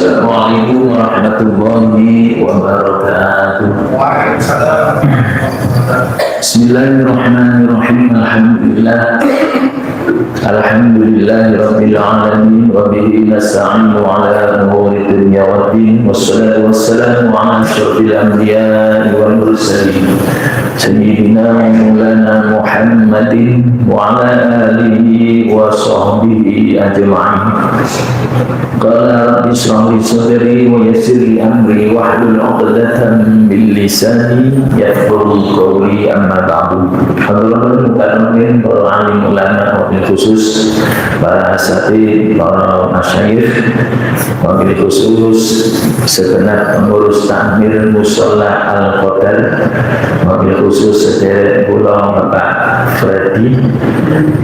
Assalamualaikum warahmatullahi wabarakatuh. Bismillahirrahmanirrahim. Alhamdulillahirabbil alamin wa bihi nasta'inu ala umuri dunya waddin wassalatu wassalamu ala asyrafil anbiya'i wal mursalin sayyidina wa maulana Muhammadin wa ala alihi wa sahbihi ajma'in. Qala rabbi shrah li sadri wa yassir li amri wahlul 'uqdatam min lisani yafqahu qawli, amma ba'du. Hadirin mukaramin, para alim ulama, wabil khusus para asatidz, para masyayikh, wabil khusus segenap pengurus takmir mushola Al-Qadar, wabil khusus sederek kula Bapak Freddy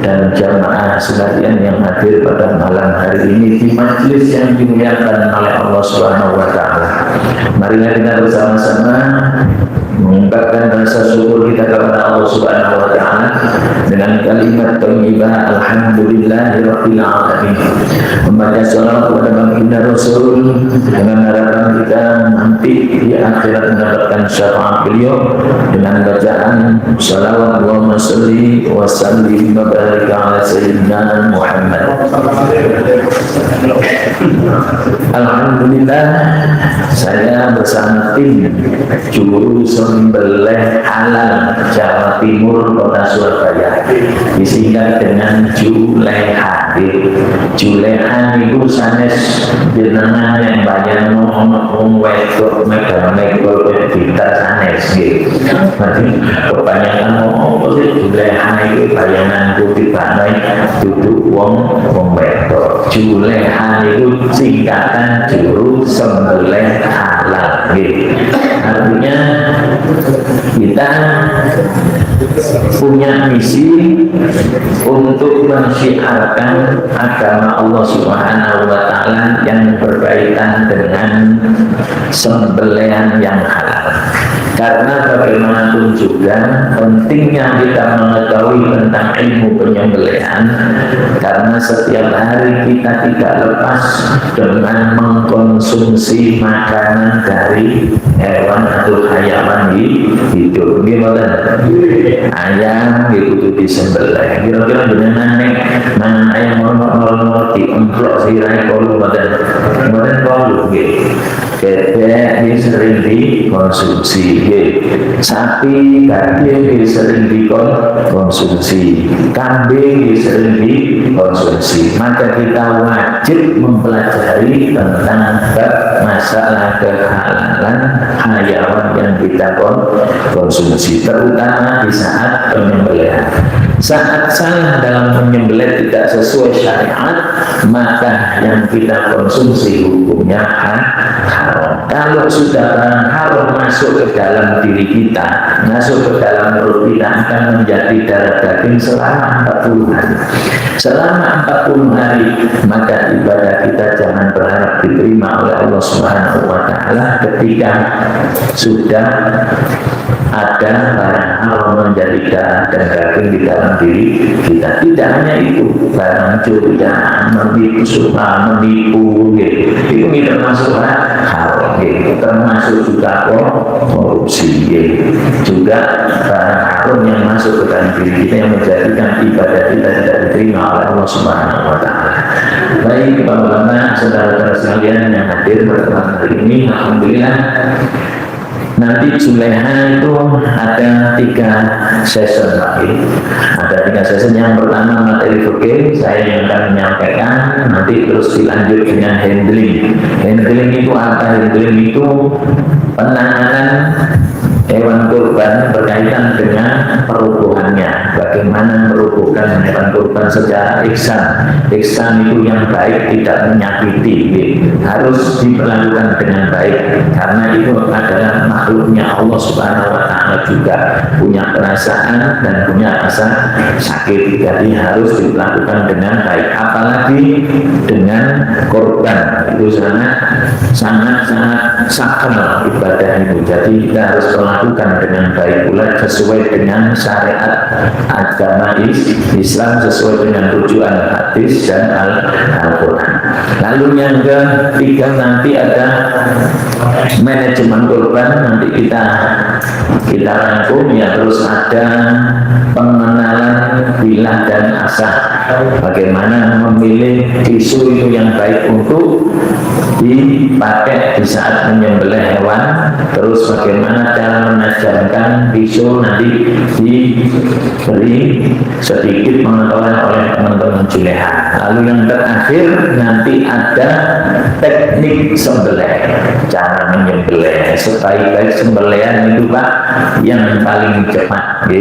dan jamaah sekalian yang hadir pada malam hari ini di majelis yang dimuliakan oleh Allah Subhanahu wa taala. Mari kita bersama-sama mengungkapkan rasa syukur kita kepada Allah Subhanahu wa taala dengan kalimat thayyibah alhamdulillahirabbil alamin. Membaca salawat kepada baginda Rasul dengan harapan kita nanti di akhirat mendapatkan syafaat beliau dengan bacaan salawat Allahumma shalli wa sallim wa barik ala sayyidina Muhammad. Alhamdulillah, saya bersama tim juru sembelih halal Jawa Timur Kota Surabaya disingkat dengan Juleha. Juleha itu sanes jenengan yang banyak ngomong wedok megal-megal kita sanes gitu. Kebanyakan ngomong Juleha itu bayangan putih banget duduk wong wedok. Juleha itu singkatan juru sembelih halal gitu. Artinya kita punya misi untuk mensyiarkan agama Allah Subhanahu wa taala yang berkaitan dengan sembelihan yang halal. Karena bagaimanapun juga pentingnya kita mengetahui tentang ilmu penyembelihan, karena setiap hari kita tidak lepas dengan mengkonsumsi makanan dari hewan atau hayawan hidup. Gimana? Ayam itu disembelih. Kira-kira benar mana ayam mau diemplok sirai kolu badan kolu gitu. Bebek ini sering dikonsumsi, sapi, daging ini sering dikonsumsi, kambing ini sering dikonsumsi. Maka kita wajib mempelajari tentang masalah kehalalan hayawan yang kita konsumsi, terutama di saat penyembelihan. Saat salah dalam menyembelih tidak sesuai syariat, maka yang kita konsumsi hukumnya haram. Kalau sudah barang haram masuk ke dalam diri kita, masuk ke dalam perut kita, akan menjadi darah daging selama 40 hari. Selama 40 hari, maka ibadah kita jangan berharap diterima oleh Allah Subhanahu wa taala ketika sudah ada barang haram menjadi darah dan daging di dalam diri kita. Tidak hanya itu, barang curian, menipu gitu. Itu termasuk haram gitu. Termasuk juga korupsi gitu. Juga barang haram yang masuk ke dalam diri kita yang menjadikan ibadah kita tidak diterima oleh Allah Subhanahu wa taala. Baik Bapak Bapak, saudara-saudara sekalian yang hadir pada hari ini, alhamdulillah. Nanti Juleha itu ada 3 session lagi. Ada 3 session. Yang pertama materi fikih, saya yang akan menyampaikan. Nanti terus dilanjut dengan handling. Handling itu apa? Handling itu penanganan hewan kurban berkaitan dengan perubuhannya. Bagaimana merubuhkan hewan kurban secara ihsan. Ihsan itu yang baik, tidak menyakiti, harus diperlakukan dengan baik, karena itu adalah makhluknya Allah Subhanahu wa taala, juga punya perasaan dan punya rasa sakit. Jadi harus diperlakukan dengan baik, apalagi dengan korban. Itu sangat sakral ibadah itu. Jadi kita harus melakukan dengan baik pula sesuai dengan syariat agama Islam sesuai dengan tujuan hadis dan Al-Quran. Lalu yang ketiga nanti ada manajemen kurban, nanti kita rangkum ya. Terus ada pengenalan bilah dan asah, bagaimana memilih tisu itu yang baik untuk dipakai di saat menyembelih hewan. Terus bagaimana cara menajamkan pisau, nanti diberi sedikit pengetahuan oleh teman-teman juleha. Lalu yang terakhir nanti ada teknik sembelih, cara menyembelih. Sebaik-baik sembelihan itu Pak yang paling cepat,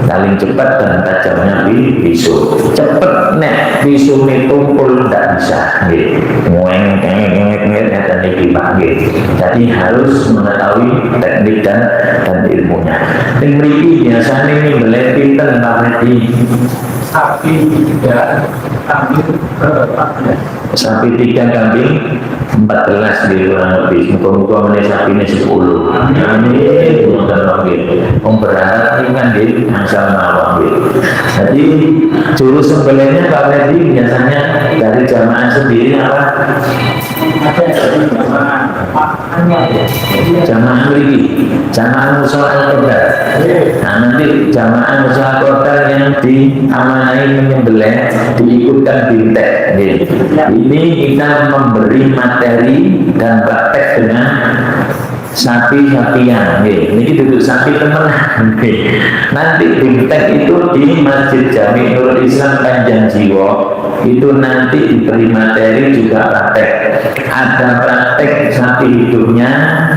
paling cepat dan tajamnya pisau. Cepat nek pisau itu tumpul tidak bisa, jadi harus mengetahui teknik dan ilmunya. Yang memiliki biasanya ini beletitan di sapi 3, kambing berapa? Sapi 3, kambing 14 di kurang lebih. Muka-muka sapi ini 10. Ini bukan panggil. Berharap ringan di asal mawang. Jadi juru sembelihnya Pak Freddy biasanya dari jamaah sendiri apa? Jamaah lagi, jamaah musola al-qadar. Nah nanti jamaah musola al-qadar yang diamanai menyembelih diikutkan bintek. Ini kita memberi materi dan praktek dengan sapi-sapian, ini duduk sapi temenan. Nanti bintek itu di Masjid Jami Nurul Islam Panjang Jiwo itu nanti diberi materi juga praktek. Ada praktek sapi hidupnya,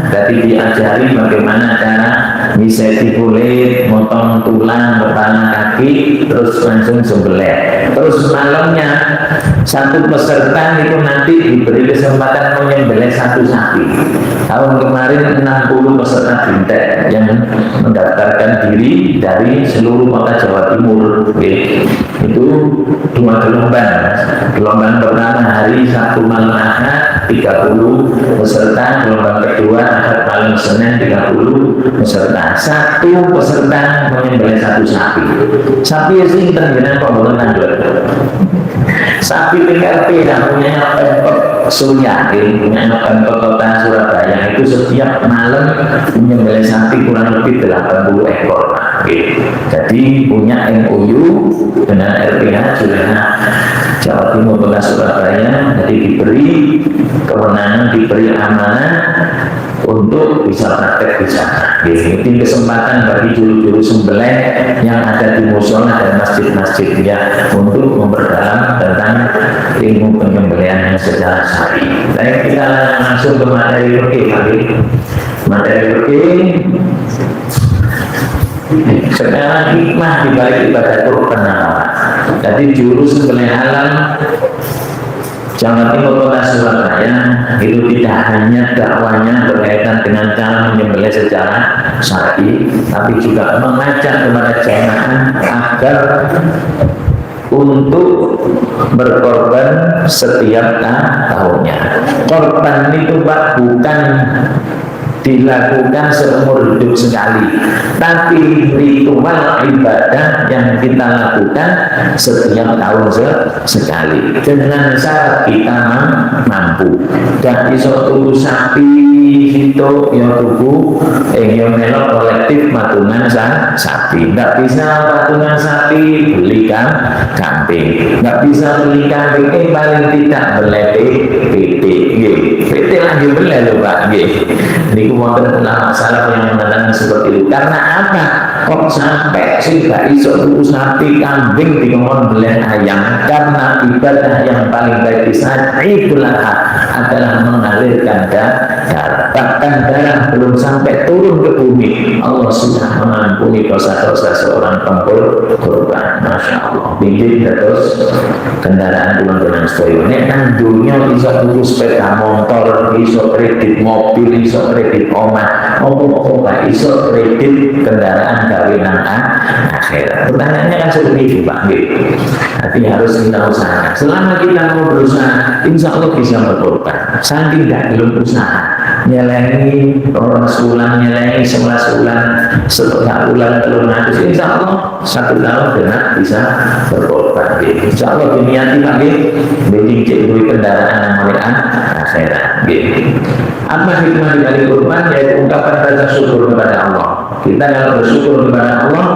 jadi diajari bagaimana cara miseti kulit, motong tulang, kepala kaki, terus langsung sembelih. Terus malamnya satu peserta itu nanti diberi kesempatan menyembelih satu sapi. Tahun kemarin 60 peserta bintek yang mendaftarkan diri dari seluruh kota Jawa Timur. Itu 2 gelombang. Gelombang pertama hari Sabtu malam Ahad 30 peserta, gelombang kedua Ahad malam Senin 30 peserta. Satu peserta menyembelih satu sapi. Sapi sing tenggene kok mboten nandur. Sapi PKP punya Pemkot Surya, punya Pemkot Kota Surabaya itu setiap malam menyembelih sapi kurang lebih 80 ekor. Jadi punya MOU dengan RPH Juleha Jawa Timur Kota Surabaya, jadi diberi kewenangan, diberi amanah untuk bisa praktek di sana. Ini kesempatan bagi juru-juru sembelih yang ada di musola dan masjid-masjidnya untuk memperdalam tentang ilmu penyembelihan yang secara syar'i. Baik, kita langsung ke materi fikih. Materi fikih. Sekarang hikmah dibalik ibadah kurban. Jadi juru sembelih halal Jawa Timur Kota Surabaya itu tidak hanya dakwanya berkaitan dengan cara menyembelih secara syar'i, tapi juga mengajak kepada jamaah agar untuk berkorban setiap tahunnya. Korban itu Pak bukan dilakukan seumur hidup sekali, tapi ritual ibadah yang kita lakukan setiap tahun sekali dengan syarat kita mampu. Dan iso tuku sapi itu yang tuku yang melok kolektif matungan sapi. Nggak bisa matungan sapi belikan kambing, nggak bisa beli kambing paling tidak beli PT lagi beli loh Pak. Ini kemudian ulama salaf yang mengatakan seperti itu. Karena apa? Kok sampai sih gak iso tuku sapi kambing di ngomong beli ayam? Karena ibadah yang paling baik di saat itulah adalah mengalirkan darah. Bahkan darah belum sampai turun ke bumi, Allah sudah mengampuni dosa-dosa seorang pengikut kurban. Masya Allah. Bikin terus kendaraan teman-teman sekalian. Ini kan dunia bisa tuku sepeda motor, iso kredit mobil, iso kredit omah, apa iso kredit kendaraan kawinan akhirat. Pertanyaannya kan seperti itu Pak. Tapi harus kita usaha. Selama kita mau berusaha, insya Allah bisa berkorban. Saking tidak belum usaha, nyelengi orang sebulan, nyelengi 11 bulan, setelah bulan telur ngatus, insya Allah 1 tahun genap bisa berkorban. Insya Allah diniati lagi bikin cek kendaraan yang mulia akhirat. Apa hikmah dari kurban? Yaitu ungkapan rasa syukur kepada Allah. Kita kalau bersyukur kepada Allah,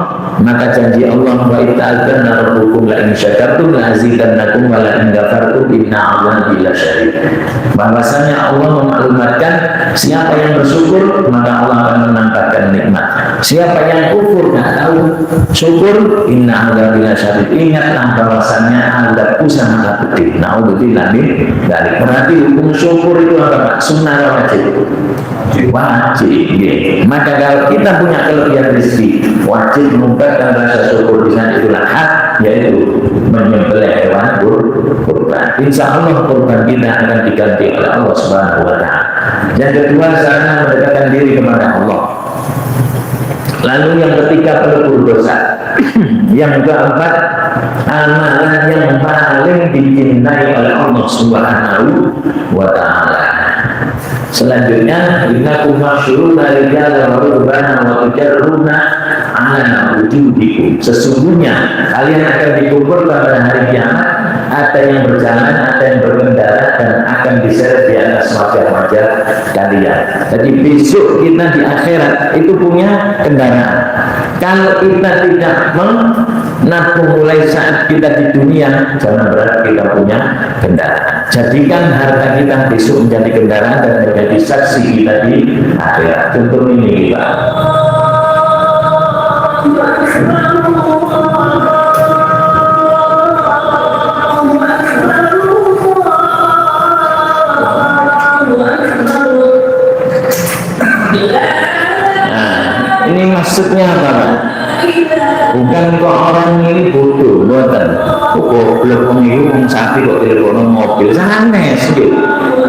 maka janji Allah wa ta'ala rabbukum la in syakartum la azidannakum wa la in kafartum inna azabi lasyadid. Bahwasanya Allah memaklumatkan siapa yang bersyukur maka Allah akan menampakkan nikmat. Siapa yang kufur tidak tahu syukur inna azabi lasyadid. Ingatlah bahwasanya azabku sangat pedih. Naudzubillah min dzalik. Berarti hukum syukur itu apa Pak? Sunnah wajib. Wajib. Maka kalau kita punya kelebihan rezeki, wajib mengumpulkan rasa syukur. Di sana itulah hak, yaitu menyembelih hewan kurban. Insya Allah kurban kita akan diganti oleh Allah Subhanahu wa Ta'ala. Yang kedua, sarana mendekatkan diri kepada Allah. Lalu yang ketiga, pelebur dosa. Yang keempat, amalan yang paling dicintai oleh Allah Subhanahu wa Ta'ala. Selanjutnya, innakum mahsyuruna rijalan wa rukbanan wa tujarruna ala wujudikum. Sesungguhnya kalian akan dikumpulkan pada hari kiamat, ada yang berjalan, ada yang berkendara, dan akan diseret di atas wajah-wajah kalian. Jadi besok kita di akhirat itu punya kendaraan. Kalau kita tidak menabung mulai saat kita di dunia, jangan berarti kita punya kendaraan. Jadikan harta kita besok menjadi kendaraan dan menjadi saksi kita di akhirat. Contoh ini Pak. Nah, ini maksudnya apa Pak? Bukan kok orang ini bodoh, buatan. Kok belum mengirim sapi kok telepon mobil, sanes gitu.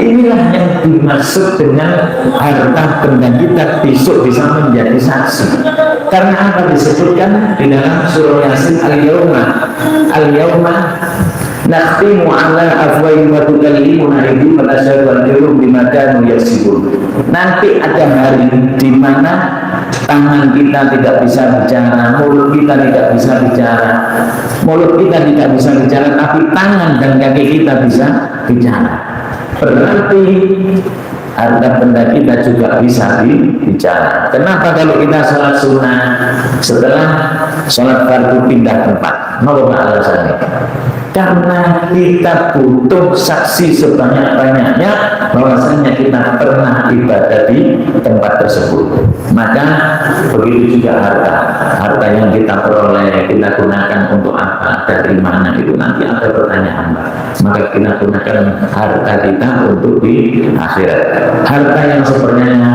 Inilah yang dimaksud dengan harta benda kita besok bisa menjadi saksi. Karena apa disebutkan di dalam surah Yasin, al-yawma nakhtimu ala afwahihim wa tukallimuna aydihim wa tashhadu arjuluhum bima kanu yaksibun. Nanti ada hari di mana tangan kita tidak bisa bicara, mulut kita tidak bisa bicara, tapi tangan dan kaki kita bisa bicara. Berarti harta benda kita juga bisa bicara. Kenapa kalau kita sholat sunnah setelah sholat fardu pindah tempat? Apa alasannya? Karena kita butuh saksi sebanyak-banyaknya bahwasanya kita pernah ibadah di tempat tersebut. Maka begitu juga harta yang kita peroleh, kita gunakan untuk apa, dari mana, itu nanti ada pertanyaan. Maka kita gunakan harta kita untuk di akhirat. Harta yang sebenarnya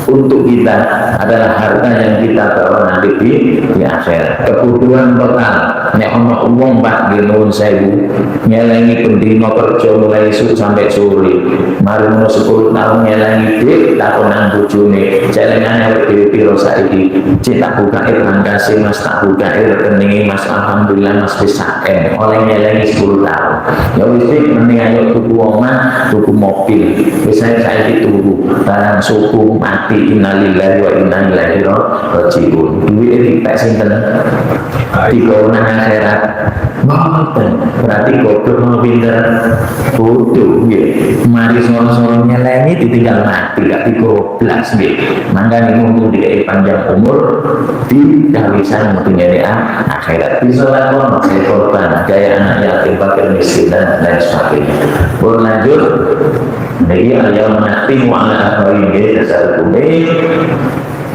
untuk kita adalah harta yang kita bawa nanti di akhirat. Kebutuhan total nek ono uang Pak di nuwun sewu nyelengi pendino kerja mulai esuk sampai sore, mari ono 10 tahun nyelengi dik takonan bojone celengane dhewe piro saiki, cek tak buka kasih Mas, tak buka rekening Mas, alhamdulillah Mas wis saken oleh nyelengi 10 tahun. Ya wis mending ayo tuku omah, tuku mobil, wis saiki tuku barang suku mati, innalillahi wa inna ilaihi raji'un. Duit dipek sinten? Dibawa nang akhirat. Berarti goblok mau pinter bodoh nggih. Mari sono-sono nyelengi ditinggal mati gak digoblas nggih. Mangga mumpung dikei panjang umur di kawisan mesti nyari akhirat. Bisa lakon saya korban gaya anak yatim fakir miskin dan lain sebagainya. Berlanjut niki ayam menaktimu ala akhwaihi dasar kuning.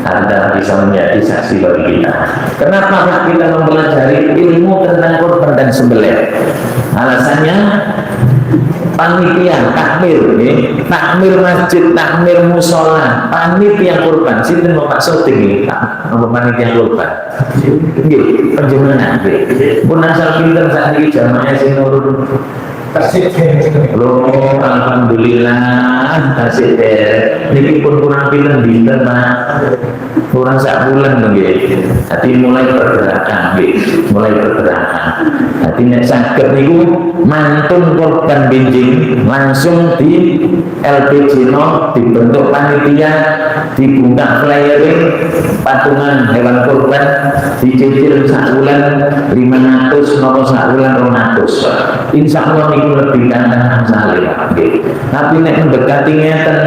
Anda bisa menjadi saksi bagi kita. Kenapa kita mempelajari ilmu tentang kurban dan sembelih? Alasannya panitia takmir, takmir masjid, takmir musola, panitia kurban. Sinten Bapak Soting apa panitia kurban? Nggih, panjenengan nggih. Pun asal pinter saat ini jamaah sing nurun Loh, alhamdulillah kasih niki pun kurang pinten dinten Pak. Kurang sak bulan nggih. Dadi mulai pergerakan nggih, mulai pergerakan. Dadi nek saged niku mantun korban benjing langsung di LPG no dibentuk panitia, dibuka flyering patungan hewan kurban dicicil sak bulan 500 nopo sak bulan 200. Insya Allah niku lebih kandang saleh. Tapi nek mendekati ngeten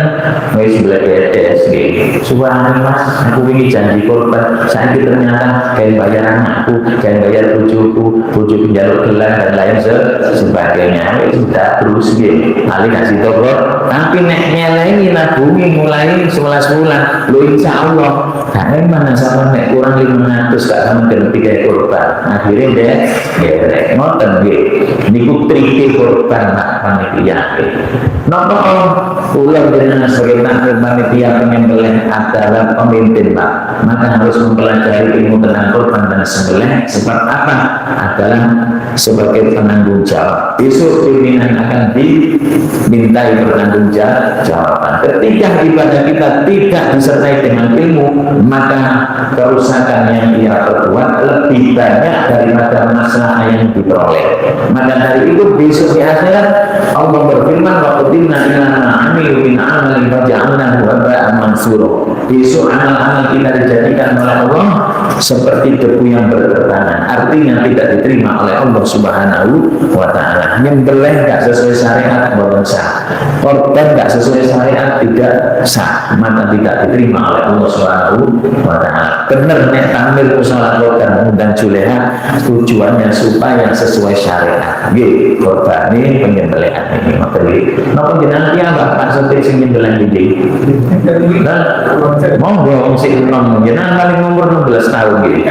wis bledes nggih. Suwarane Mas, aku wingi janji korban, saiki ternyata kayak bayar anakku, kayak bayar bojoku, bojoku njaluk gelang dan lain sebagainya. Wis sudah terus nggih. Ali kasih toko, tapi nek nyelengi nabungi mulai 11 bulan. Lho insya Allah gak mana sama nek kurang 500 gak sama dengan 3 korban. Akhirnya deh ngoten nggih. Niku trike korban nak panitia. Nopo ulang dengan sebagai takdir panitia penyembelih adalah pemimpin Pak, maka harus mempelajari ilmu tentang korban dan sembelih sebab apa? Adalah sebagai penanggung jawab. Besok pimpinan akan dimintai bertanggung jawaban. Ketika ibadah kita tidak disertai dengan ilmu, maka kerusakan yang ia perbuat lebih banyak daripada masalah yang diperoleh. Maka dari itu besok di akhirat Allah berfirman waqadimna ila ma amilu min amalin faja'alnahu haba'an mansura. Besok amal-amal kita dijadikan oleh Allah seperti debu yang berterbangan, artinya tidak diterima oleh Allah Subhanahu wa ta'ala. Nyembelih gak sesuai syariat boten sah, korban gak sesuai syariat tidak sah, maka tidak diterima oleh Allah Subhanahu wa ta'ala. Bener nek tampil usaha korban dan juleha tujuannya supaya sesuai syariat. Nggih, korban ini penyembelihan ini materi. Napa jenengan piyambak Pak Sotri sing nyembelih iki? Nah, monggo sing enom jenengan paling umur 16 tahun nggih.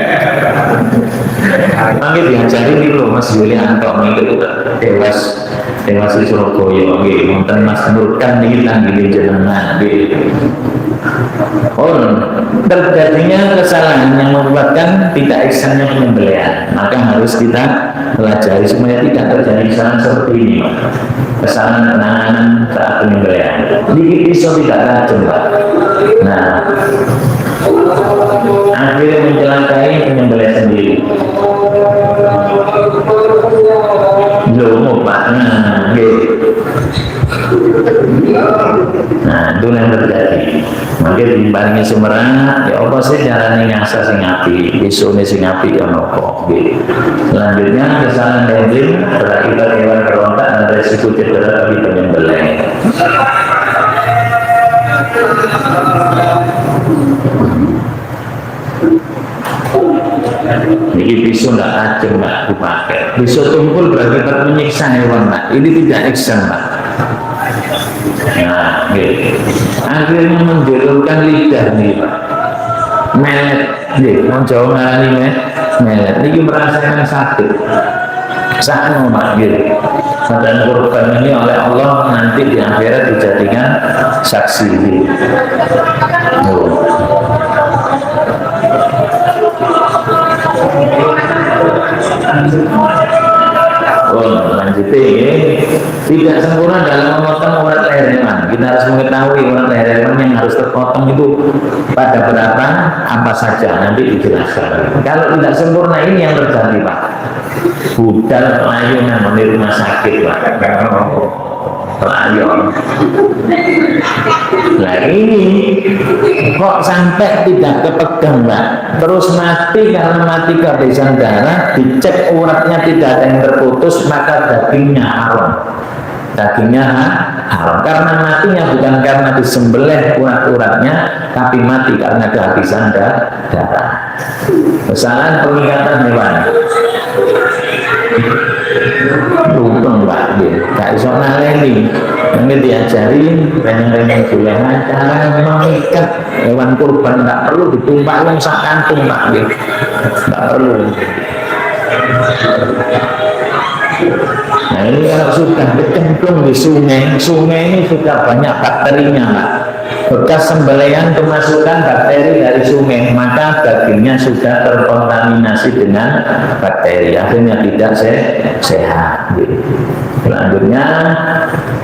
Mangke diajari niku lho Mas Yulianto mengikuti dewas di Surabaya nggih, wonten Mas Nurkan niki tanggine jenengan nggih. Oh, terjadinya kesalahan yang membuatkan tidak ihsannya penyembelihan, maka harus kita pelajari supaya tidak terjadi kesalahan seperti ini, kesalahan penanganan saat penyembelihan. Dikit pisau tidak tajam, Pak. Nah, akhirnya mencelakai penyembelihan sendiri. Loh, Pak, nah, itu yang terjadi. Mungkin dibarengi sumerah, ya apa sih caranya ngasah sing api, isune sing api ya nopo. Selanjutnya kesalahan handling berakibat hewan berontak dan resiko cedera bagi penyembelih. Ini pisau tidak tajam, tidak dipakai. Pisau tumpul berakibat menyiksa hewan, Pak. Ini tidak iksan, Pak. Nah, akhirnya menjelurkan lidah nih, Pak. Melet, mau jauh ngalami melet. Ini merasakan sakit. Sakno, Pak. Dan korban ini oleh Allah nanti di akhirat dijadikan saksi. Lanjutnya tidak sempurna dalam memotong urat leher hewan. Kita harus mengetahui urat leher hewan yang harus terpotong itu pada berapa apa saja, nanti dijelaskan. Kalau tidak sempurna ini yang terjadi, Pak. Budal layunan di rumah sakit, Pak. Layon. Nah ini kok sampai tidak kepegang, Mbak, terus mati karena mati kehabisan darah, dicek uratnya tidak ada yang terputus, maka dagingnya haram. Dagingnya haram karena matinya bukan karena disembelih urat-uratnya, tapi mati karena kehabisan darah. Kesalahan pengikatan hewan. Lumpeng, Pak, gak iso naleni. Ini diajari renang-renang bulan cara mengikat hewan kurban, tak perlu ditumpah yang sak kantung, Pak, tak perlu. Nah ini kalau sudah bercemplung di sungai, sungai ini sudah banyak bakterinya, Pak. bekas sembelihan kemasukan bakteri dari sungai, maka dagingnya sudah terkontaminasi dengan bakteri, akhirnya tidak sehat. Selanjutnya,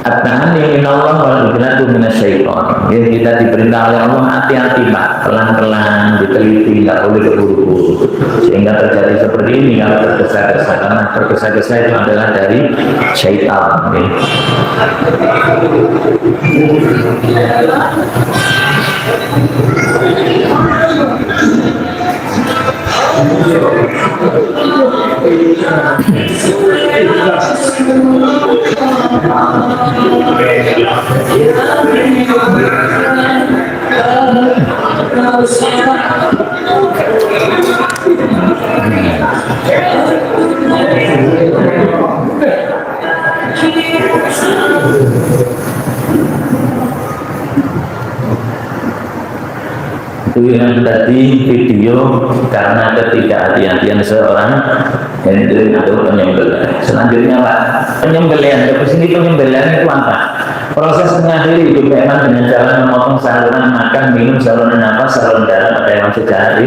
at-ta'anni minallah wal iblatu minasyaiton. Kita diperintah oleh Allah, hati-hati Pak, pelan-pelan, diteliti, tidak boleh terburu-buru, sehingga terjadi seperti ini kalau tergesa-gesa, karena tergesa-gesa itu adalah dari syaitan. Itu yang tadi video karena ketidakhati-hatian seorang handling atau penyembelihan. Selanjutnya Pak, penyembelihan. Ke sini penyembelihan itu apa? Proses mengakhiri hidup hewan dengan cara memotong saluran makan, minum, saluran nafas, saluran darah pada hewan secara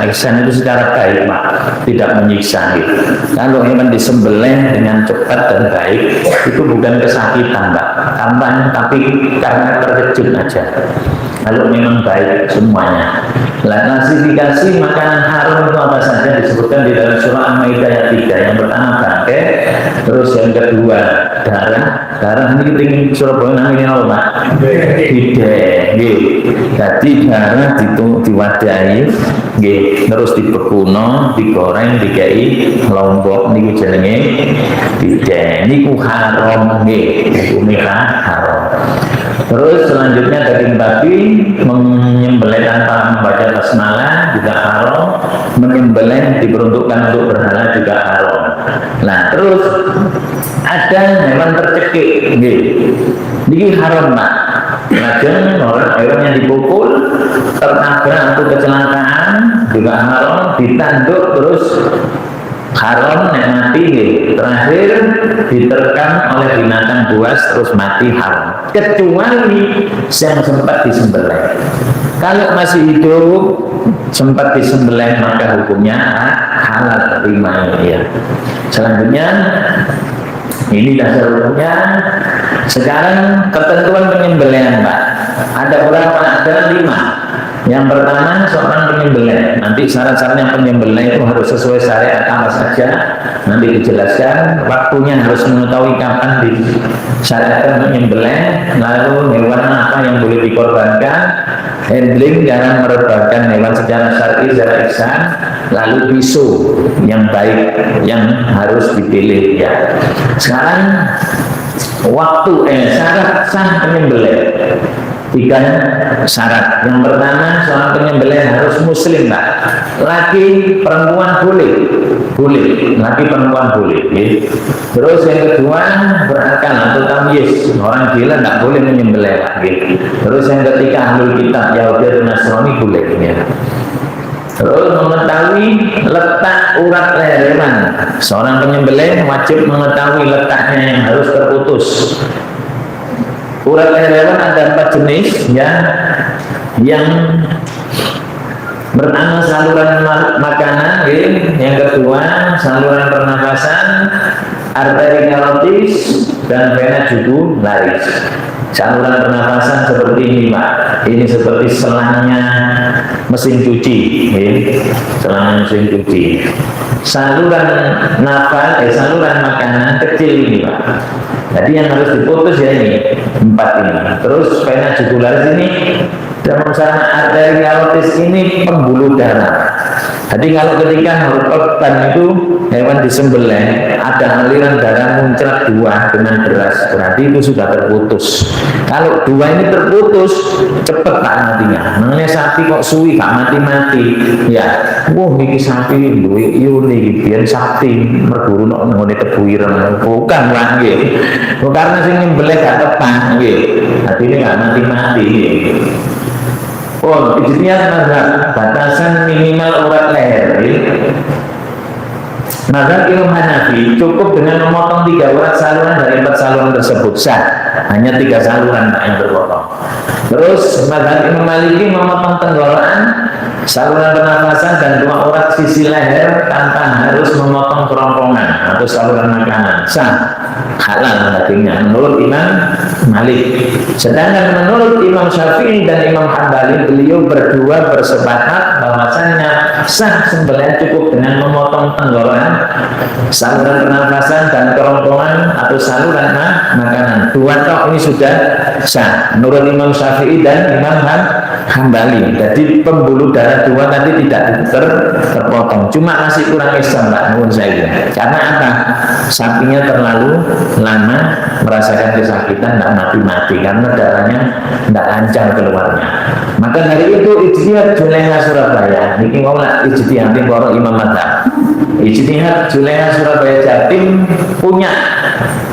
ihsan itu secara baik Pak, tidak menyiksa. Kalau hewan disembelih dengan cepat dan baik, itu bukan kesakitan Pak, tapi karena terkejut aja. Kalau memang baik semuanya. Klasifikasi makanan haram itu apa saja disebutkan di dalam surah Al-Maidah ayat 3. Yang pertama bangkai, terus yang kedua darah ini penting Surabaya namanya apa? Bidek. Jadi darah diwadahi, terus dibekuno, digoreng, dikai lombok niku jenenge bidek. Niku haram hukumnya haram. Terus selanjutnya daging babi menyembelih tanpa membaca basmalah juga haram, menyembelih diperuntukkan untuk berhala juga haram. Nah terus ada hewan tercekik, ini haram Pak. Lajeng orang hewan yang dipukul, tertabrak atau kecelakaan juga haram, ditanduk terus haram, mati. Terakhir diterkam oleh binatang buas terus mati haram, kecuali yang sempat disembelih. Kalau masih hidup sempat disembelih maka hukumnya halal terima ya. Selanjutnya ini dasar hukumnya. Sekarang ketentuan penyembelihan Pak, ada berapa? Ada 5. Yang pertama seorang penyembelih, nanti syarat-syaratnya penyembelih itu harus sesuai syariat apa saja, nanti dijelaskan. Waktunya harus mengetahui kapan disyariatkan penyembelih, lalu hewan apa yang boleh dikorbankan, handling jangan merebakkan hewan secara syar'i, secara ihsan, lalu pisau yang baik yang harus dipilih ya. Sekarang waktu syarat sah penyembelih. 3 syarat. Yang pertama, seorang penyembelih harus muslim Pak. Laki perempuan boleh, laki perempuan boleh. Terus yang kedua, berakal atau tamyiz, orang gila tidak boleh menyembelih lagi. Terus yang ketiga, ahlul kitab Yahudi dan Nasrani boleh ya. Terus mengetahui letak urat leher hewan. Seorang penyembelih wajib mengetahui letaknya yang harus terputus. Urat leher hewan ada 4 jenis ya, yang pertama saluran makanan, yang kedua saluran pernafasan, arteri karotis, dan vena jugularis. Saluran pernafasan seperti ini Pak, ini seperti selangnya mesin cuci, selang mesin cuci. Saluran nafas, saluran makanan kecil ini Pak. Jadi yang harus diputus ya ini 4 ini. Terus vena jugularis ini dalam sana arteri karotis ini pembuluh darah. Jadi kalau ketika korban itu hewan disembelih ada aliran darah muncrat 2 dengan deras, berarti itu sudah terputus. Kalau 2 ini terputus cepet Pak matinya. Namanya sapi kok suwi gak mati-mati ya. Wah ini sapi ini biar sakti merguru ngone tebu ireng bukan lagi. Karena sing nyembelih gak tepat jadi ini gak mati-mati. Oh, ijtihad mazhab batasan minimal urat leher. Maka Imam Hanafi cukup dengan memotong 3 urat saluran dari 4 saluran tersebut sah. Hanya 3 saluran yang terpotong. Terus mazhab Imam Maliki memotong tenggorokan, saluran pernafasan dan dua urat sisi leher tanpa harus memotong kerongkongan atau saluran makanan, sah, halal dagingnya menurut Imam Malik. Sedangkan menurut Imam Syafi'i dan Imam Hambali, beliau berdua bersepakat bahwasanya sah sembelih cukup dengan memotong tenggorokan, saluran pernafasan dan kerongkongan atau saluran makanan. Dua tok ini sudah sah menurut Imam Syafi'i dan Imam Hambali. Jadi pembuluh darah dua nanti tidak terpotong, cuma masih kurang Islam Pak menurut saya. Karena apa? Sapinya terlalu lama merasakan kesakitan, tidak mati-mati karena darahnya tidak lancar keluarnya. Maka dari itu ijtihad Juleha Surabaya ini ngomong ijtihad para imam madzhab. Ijtihad Juleha Surabaya Jatim punya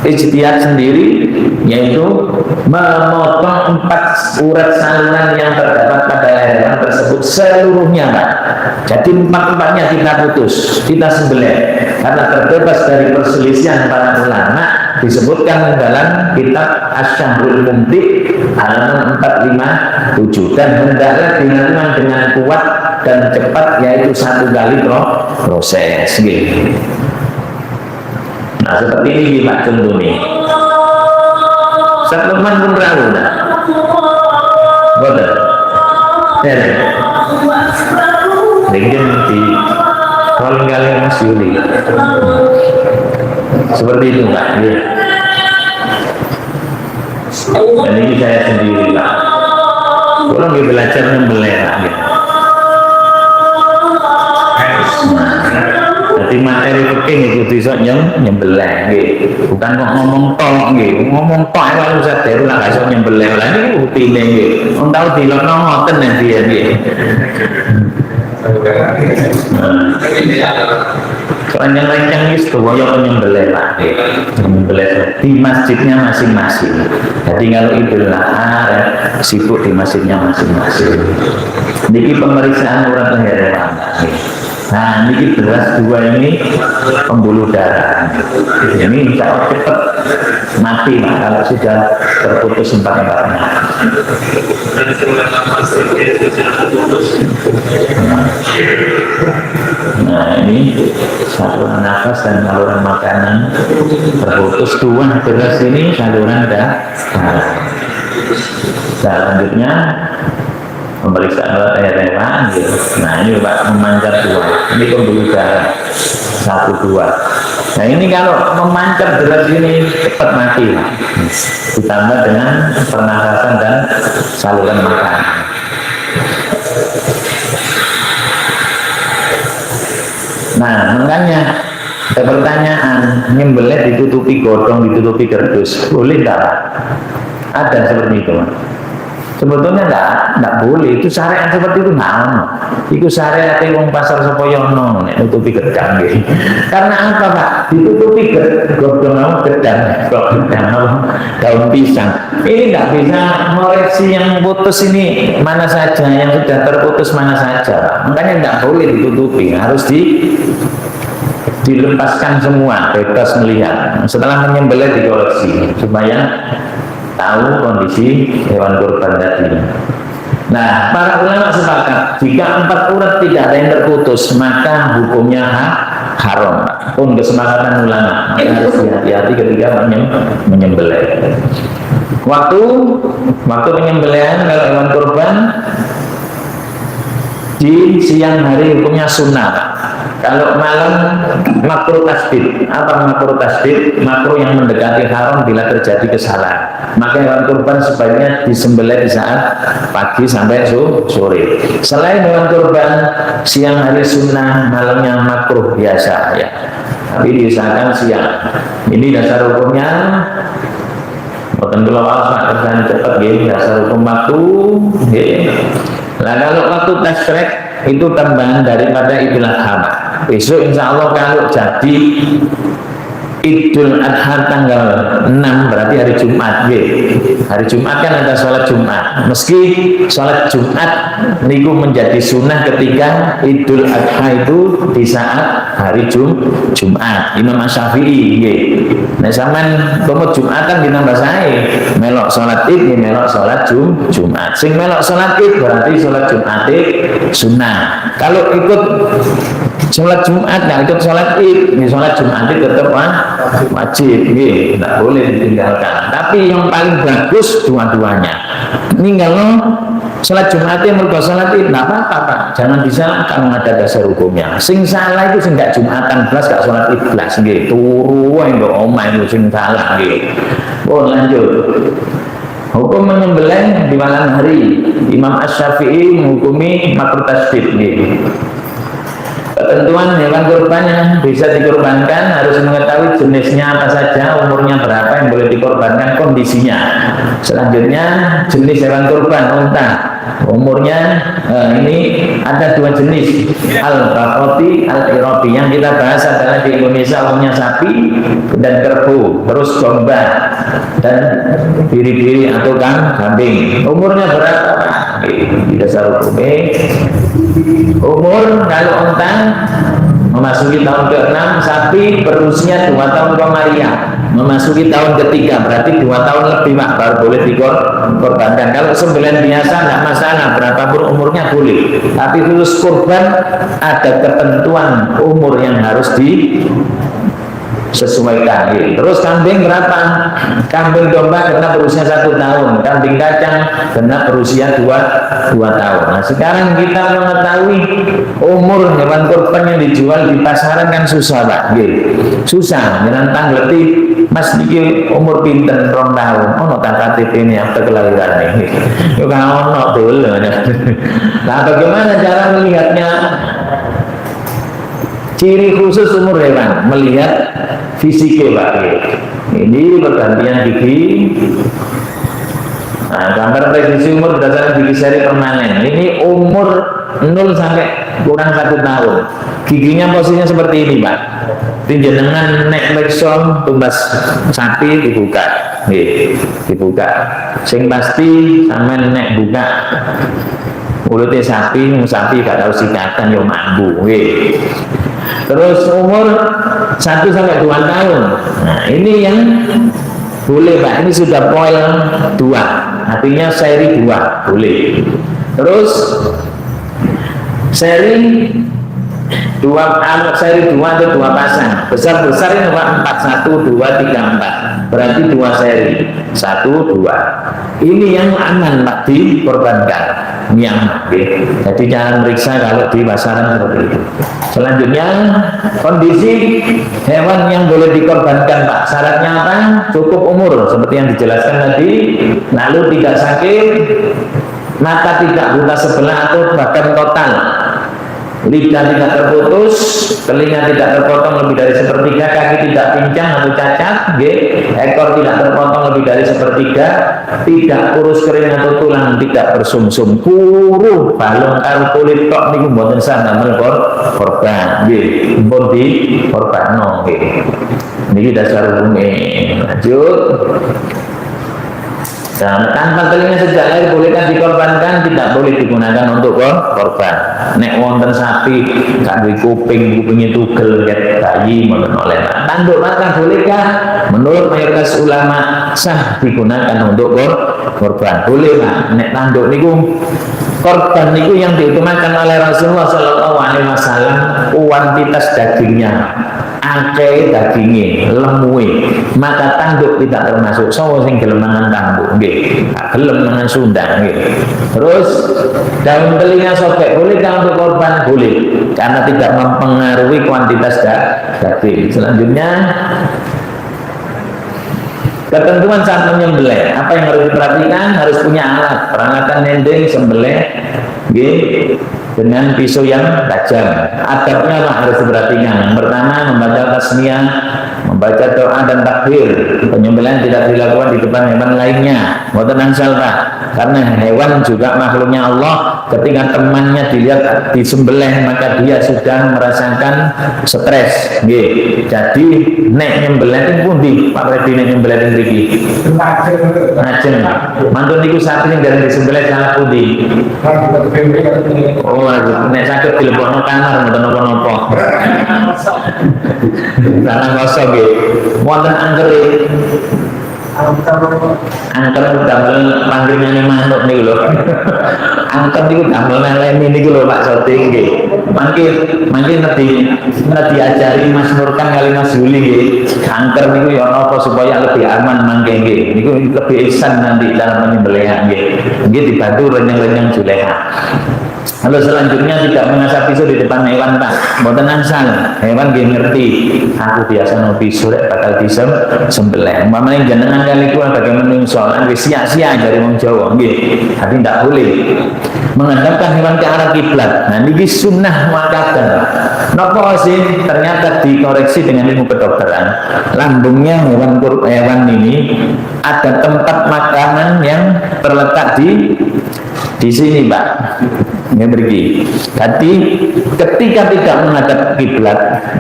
ijtihad sendiri, yaitu memotong 4 urat saluran yang terdapat pada hewan tersebut seluruhnya Pak. Jadi 4-4-nya kita putus, kita sembelih karena terbebas dari perselisihan para ulama. Disebutkan dalam kitab Asy-Syahrul Mumti halaman 457, dan hendaklah dilakukan dengan kuat dan cepat, yaitu 1 kali proses gitu. Nah seperti ini Pak contohnya. Ustaz Lukman pun ragu nah. Betul. Mungkin di kali Mas Yuli. Seperti itu Pak ya. Dan ini saya sendiri Pak. Kalau nggak belajar nyembelih Pak ya. Jadi materi fikih itu bisa nyembelih gitu. Bukan kok ngomong tok gitu. Ngomong tok kalau usah deru lah gak iso nyembelih. Lah ini buktinya gitu. Wong tau dilokno ngoten nanti ya gitu. Keranjang-ranjang itu kewoyok nyembelih Pak. Nyembelih di masjidnya masing-masing. Jadi kalau Idul Adha sibuk di masjidnya masing-masing. Niki pemeriksaan urat leher Pak. Nah ini beras 2 ini pembuluh darah. Ini insya Allah cepat mati Pak kalau sudah terputus 4-4-nya. Nah ini saluran nafas dan saluran makanan terputus 2 beras ini saluran darah. Nah lanjutnya pemeriksaan urat hewan gitu. Nah ini Pak memancar 2, ini pembuluh darah 1-2. Nah ini kalau memancar beras ini cepat mati Pak. Ditambah dengan pernafasan dan saluran makanan. Nah makanya ada pertanyaan, nyembelih ditutupi godong, ditutupi kerdus, boleh tak? Ada seperti itu sebetulnya enggak boleh. Itu syariat seperti itu nah. Itu syariat wong pasar Sepoyono nek nutupi gedang nggih. Karena apa Pak? Ditutupi godhong gedang, daun pisang. Ini enggak bisa mengoreksi yang putus ini mana saja, yang sudah terputus mana saja. Makanya enggak boleh ditutupi, harus dilepaskan semua, bebas melihat. Setelah menyembelih dikoreksi supaya tahu kondisi hewan kurban tadi. Nah, para ulama sepakat jika 4 urat tidak ada yang terputus, maka hukumnya haram. Pun kesepakatan ulama, maka harus hati-hati ketika menyembelih. Waktu penyembelihan kalau hewan kurban di siang hari hukumnya sunnah. Kalau malam makruh tasdid. Apa makruh tasdid? Makruh yang mendekati haram bila terjadi kesalahan. Maka hewan kurban sebaiknya disembelih di saat pagi sampai sore. Selain hewan kurban siang hari sunnah, malamnya makruh biasa ya. Tapi diusahakan siang. Ini dasar hukumnya. Boten kula waos Pak kerjaan cepet nggih, dasar hukum waktu nggih. Nah kalau waktu tasrek itu tambahan daripada Idul Adha. Besok insya Allah kalau jadi Idul Adha tanggal 6 berarti hari Jumat. Hari Jumat kan ada sholat Jumat. Meski sholat Jumat niku menjadi sunnah ketika Idul Adha itu di saat hari Jumat. Imam Syafi'i nah sampean pemut Jumatan ditambah sae melok sholat Id melok sholat Jumat. Sing melok sholat Id berarti sholat Jumat sunnah. Kalau ikut sholat Jumat nggak ikut sholat Id, sholat Jumat itu tetap wajib, tidak boleh ditinggalkan. Tapi yang paling bagus dua-duanya. Ninggal sholat Jumat yang mergo sholat Id, tidak apa-apa, Pak. Jangan disalahkan, ada dasar hukumnya. Sing salah itu sing nggak Jumatan belas, nggak sholat Id belas, gitu. Turu yang nggak omah itu sing salah, gitu. Oh lanjut. Hukum menyembelih di malam hari. Imam Asy-Syafi'i menghukumi makruh tasbih. Ketentuan hewan kurban yang bisa dikorbankan harus mengetahui jenisnya apa saja, umurnya berapa yang boleh dikorbankan, kondisinya. Selanjutnya jenis hewan kurban unta. Umurnya ini ada dua jenis, al-bakoti, al-iroti. Yang kita bahas adalah di Indonesia umumnya sapi dan kerbau, terus domba dan biri-biri atau kambing. Umurnya berapa? Di dasar hukumnya umur kalau unta memasuki tahun ke-6, sapi berusia 2 tahun komaria, memasuki tahun ketiga, berarti 2 tahun lebih baru boleh dikorbankan. Kalau sembelihan biasa tidak masalah, berapapun umurnya boleh. Tapi khusus kurban ada ketentuan umur yang harus disesuaikan. Terus kambing berapa? Kambing domba karena berusia 1 tahun, kambing kacang karena berusia 2 tahun. Nah sekarang kita mengetahui umur hewan kurban yang dijual di pasaran kan susah, Pak. Susah, jangan tangleti mas niki umur pinten 2 tahun. Ono tak KTP ini akte kelahiran nih. Yo kan ono dulu. Nah bagaimana cara melihatnya? Ciri khusus umur hewan, melihat fisiknya, Pak. Ini pergantian gigi. Nah, gambar prediksi umur berdasarkan gigi seri permanen. Ini umur 0 sampai kurang 1 tahun. Giginya posisinya seperti ini, Pak. Tinjenengan nek lekson tumbas sapi dibuka, dibuka. Sing pasti sampean nek buka mulutnya sapi gak tahu sikatan yo mambu. Terus umur 1 sampai 2 tahun. Nah, ini yang boleh, Pak. Ini sudah poil 2. Artinya seri 2 boleh. Terus seri 2 seri 2 atau 2 pasang. Besar-besar ini Pak 4 1 2 3 4. Berarti 2 seri. 1 2. Ini yang aman, Pak, dikorbankan. Yang jadi jangan meriksa kalau di pasaran seperti itu. Selanjutnya kondisi hewan yang boleh dikorbankan, Pak. Syaratnya apa? Cukup umur seperti yang dijelaskan tadi, lalu tidak sakit, mata tidak buta sebelah atau bahkan total, lidah tidak terputus, telinga tidak terpotong lebih dari sepertiga, kaki tidak pincang atau cacat, ekor tidak terpotong lebih dari sepertiga, tidak kurus kering atau tulang tidak bersumsum, puru balung karo kulit tok niku mboten sah damel korban, pun di korbanno nggih. Niki dasar hukumnya. Lanjut. Dan tanpa telinga sejak lahir bolehkah dikorbankan? Tidak boleh digunakan untuk korban. Nek wonten sapi gak duwe kuping, kupingnya tugel kayak bayi mboten oleh. Tanduk makan bolehkah? Menurut mayoritas ulama sah digunakan untuk korban. Boleh, Pak. Nek tanduk niku korban niku yang diutamakan oleh Rasulullah Shallallahu Alaihi Wasallam kuantitas dagingnya, akeh dagingnya, lemue, maka tanduk tidak termasuk. Sawo sing gelem mangan tanduk, nggih, gelem mangan sundang, nggih. Terus daun telinga sobek boleh kan untuk korban? Boleh, karena tidak mempengaruhi kuantitas daging. Selanjutnya ketentuan saat menyembelih, apa yang harus diperhatikan? Harus punya alat, peralatan nending, sembelih, dengan pisau yang tajam. Adabnya apa harus diperhatikan? Yang pertama membaca tasmiyah membaca doa dan takbir. Penyembelihan tidak dilakukan di depan hewan lainnya. Mboten angsal Pak, karena hewan juga makhluknya Allah. Ketika temannya dilihat disembelih maka dia sudah merasakan stres. Nggih. Jadi nek nyembelih itu pundi Pak Redi nek nyembelih niki? Ajeng. Mantun niku sapi yang dari disembelih salah pundi? Oh, nek saged dilebokno kamar mboten napa-napa. Salah kosong nggih. Wonten anggere. Angker damel panggilane manuk niku lho. Angker niku damel lelene niku lho Pak Soting nggih. Mangke diajari Mas Nurkan kali Mas Yuli nggih. Angker niku ya napa supaya lebih aman mangke nggih. Niku lebih ihsan nanti dalam menyembelih nggih. Nggih dibantu renyang-renyang Juleha. Lalu selanjutnya tidak mengasah pisau di depan hewan Pak. Mboten angsal. Hewan nggih ngerti. Aku biasa no pisau rek bakal disembelih. Umpamane jenengan kali kuwi bagaimana menungso wis sia-sia dari wong Jawa nggih. Tapi tidak boleh menghadapkan hewan ke arah kiblat. Nah niki sunnah muakkadah. Napa sih ternyata dikoreksi dengan ilmu kedokteran. Lambungnya hewan ini ada tempat makanan yang terletak di sini Pak. Ini pergi. Jadi ketika tidak menghadap kiblat,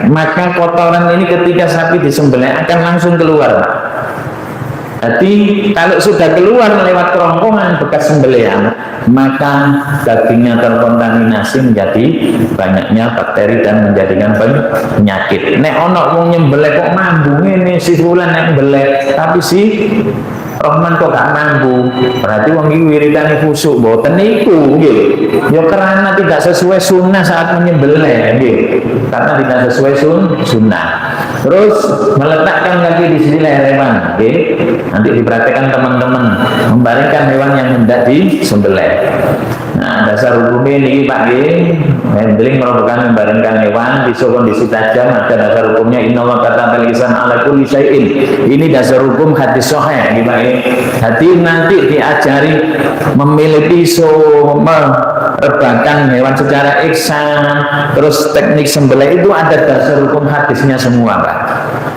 maka kotoran ini ketika sapi disembelih akan langsung keluar Pak. Jadi kalau sudah keluar lewat kerongkongan bekas sembelihan, maka dagingnya terkontaminasi menjadi banyaknya bakteri dan menjadikan penyakit. Nek ono wong nyembelih kok mambung ini si fulan nek nyembelih, tapi si Rahman kok gak mampu, berarti wong iki wiritane khusuk mboten niku nggih. Ya karena tidak sesuai sunnah saat menyembelih nggih. Karena tidak sesuai sunnah. Terus meletakkan kaki di sisi leher hewan nggih. Nanti diperhatikan teman-teman, membaringkan hewan yang hendak disembelih. Nah, dasar hukumnya ini Pak nggih. Handling merupakan membaringkan hewan di kondisi tajam, ada dasar hukumnya innallaha katabal ihsana ala kulli syai'in. Ini dasar hukum hadis sahih nggih Pak. Jadi nanti diajari memilih pisau, merebahkan hewan secara ihsan, terus teknik sembelih itu ada dasar hukum hadisnya semua Pak.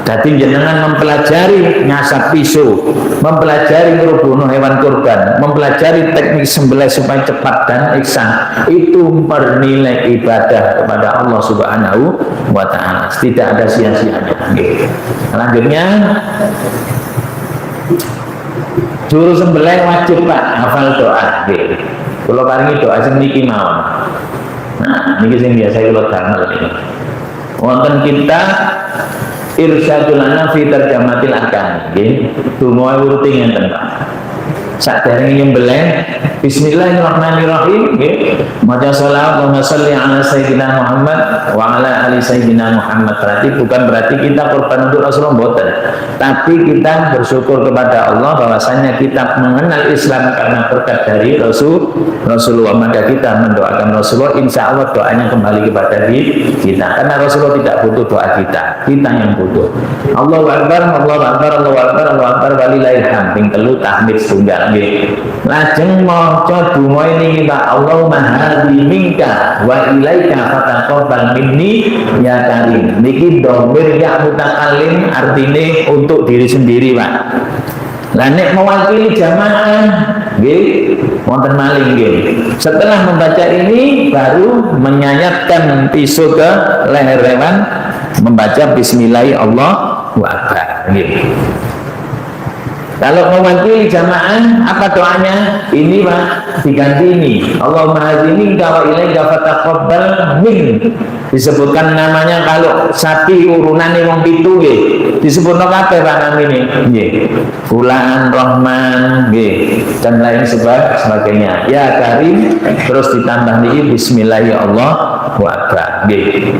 Jadi jenengan mempelajari nyasap pisau, mempelajari ngerubuhno hewan kurban, mempelajari teknik sembelih supaya cepat dan ihsan, itu bernilai ibadah kepada Allah Subhanahu wa Ta'ala. Tidak ada sia-sianya. Selanjutnya juru sembelih wajib Pak hafal doa. Kalau paringi doa sing niki mawon. Nah, niki sing biasa kula damel niki. Wonten kita irsyadul lana fi tarjamatil akan nggih. Donga urute ngenten Pak. Saderenge nyembelih bismillahirrahmanirrahim nggih. Maca shalawat wa sholli ala sayyidina Muhammad wa ala ali sayyidina Muhammad. Bukan berarti kita korban untuk Rasulullah mboten. Tapi kita bersyukur kepada Allah bahwasanya kita mengenal Islam karena berkat dari Rasulullah. Maka kita mendoakan Rasulullah, insya Allah doanya kembali kepada kita. Karena Rasulullah tidak butuh doa kita yang butuh. Allahu Akbar, Allahu Akbar, Allahu Akbar, Allahu Akbar, walillahil hamd. Ping telu tahmid setunggal nggih. Lajeng maca donga ini Pak, Allahumma hadhi minka wa ilaika fataqabbal minni ya karim. Niki dhamir ya mutakallim artine untuk diri sendiri Pak. Lah nek mewakili jamaah nggih wonten maling nggih. Setelah membaca ini baru menyayatkan pisau ke leher hewan, membaca bismillahirrahmanirrahim nggih. Kalau mewakili jamaah, apa doanya? Ini Pak, diganti ini. Allahumma hadini wa ilaika fataqabbal min. Disebutkan namanya kalau sapi urunane wong pitu nggih. Disebutno kabeh Pak namine. Nggih. Fulan, Rahman, nggih, dan lain sebagainya. Ya Karim, terus ditambah niki bismillahirrahmanirrahim nggih.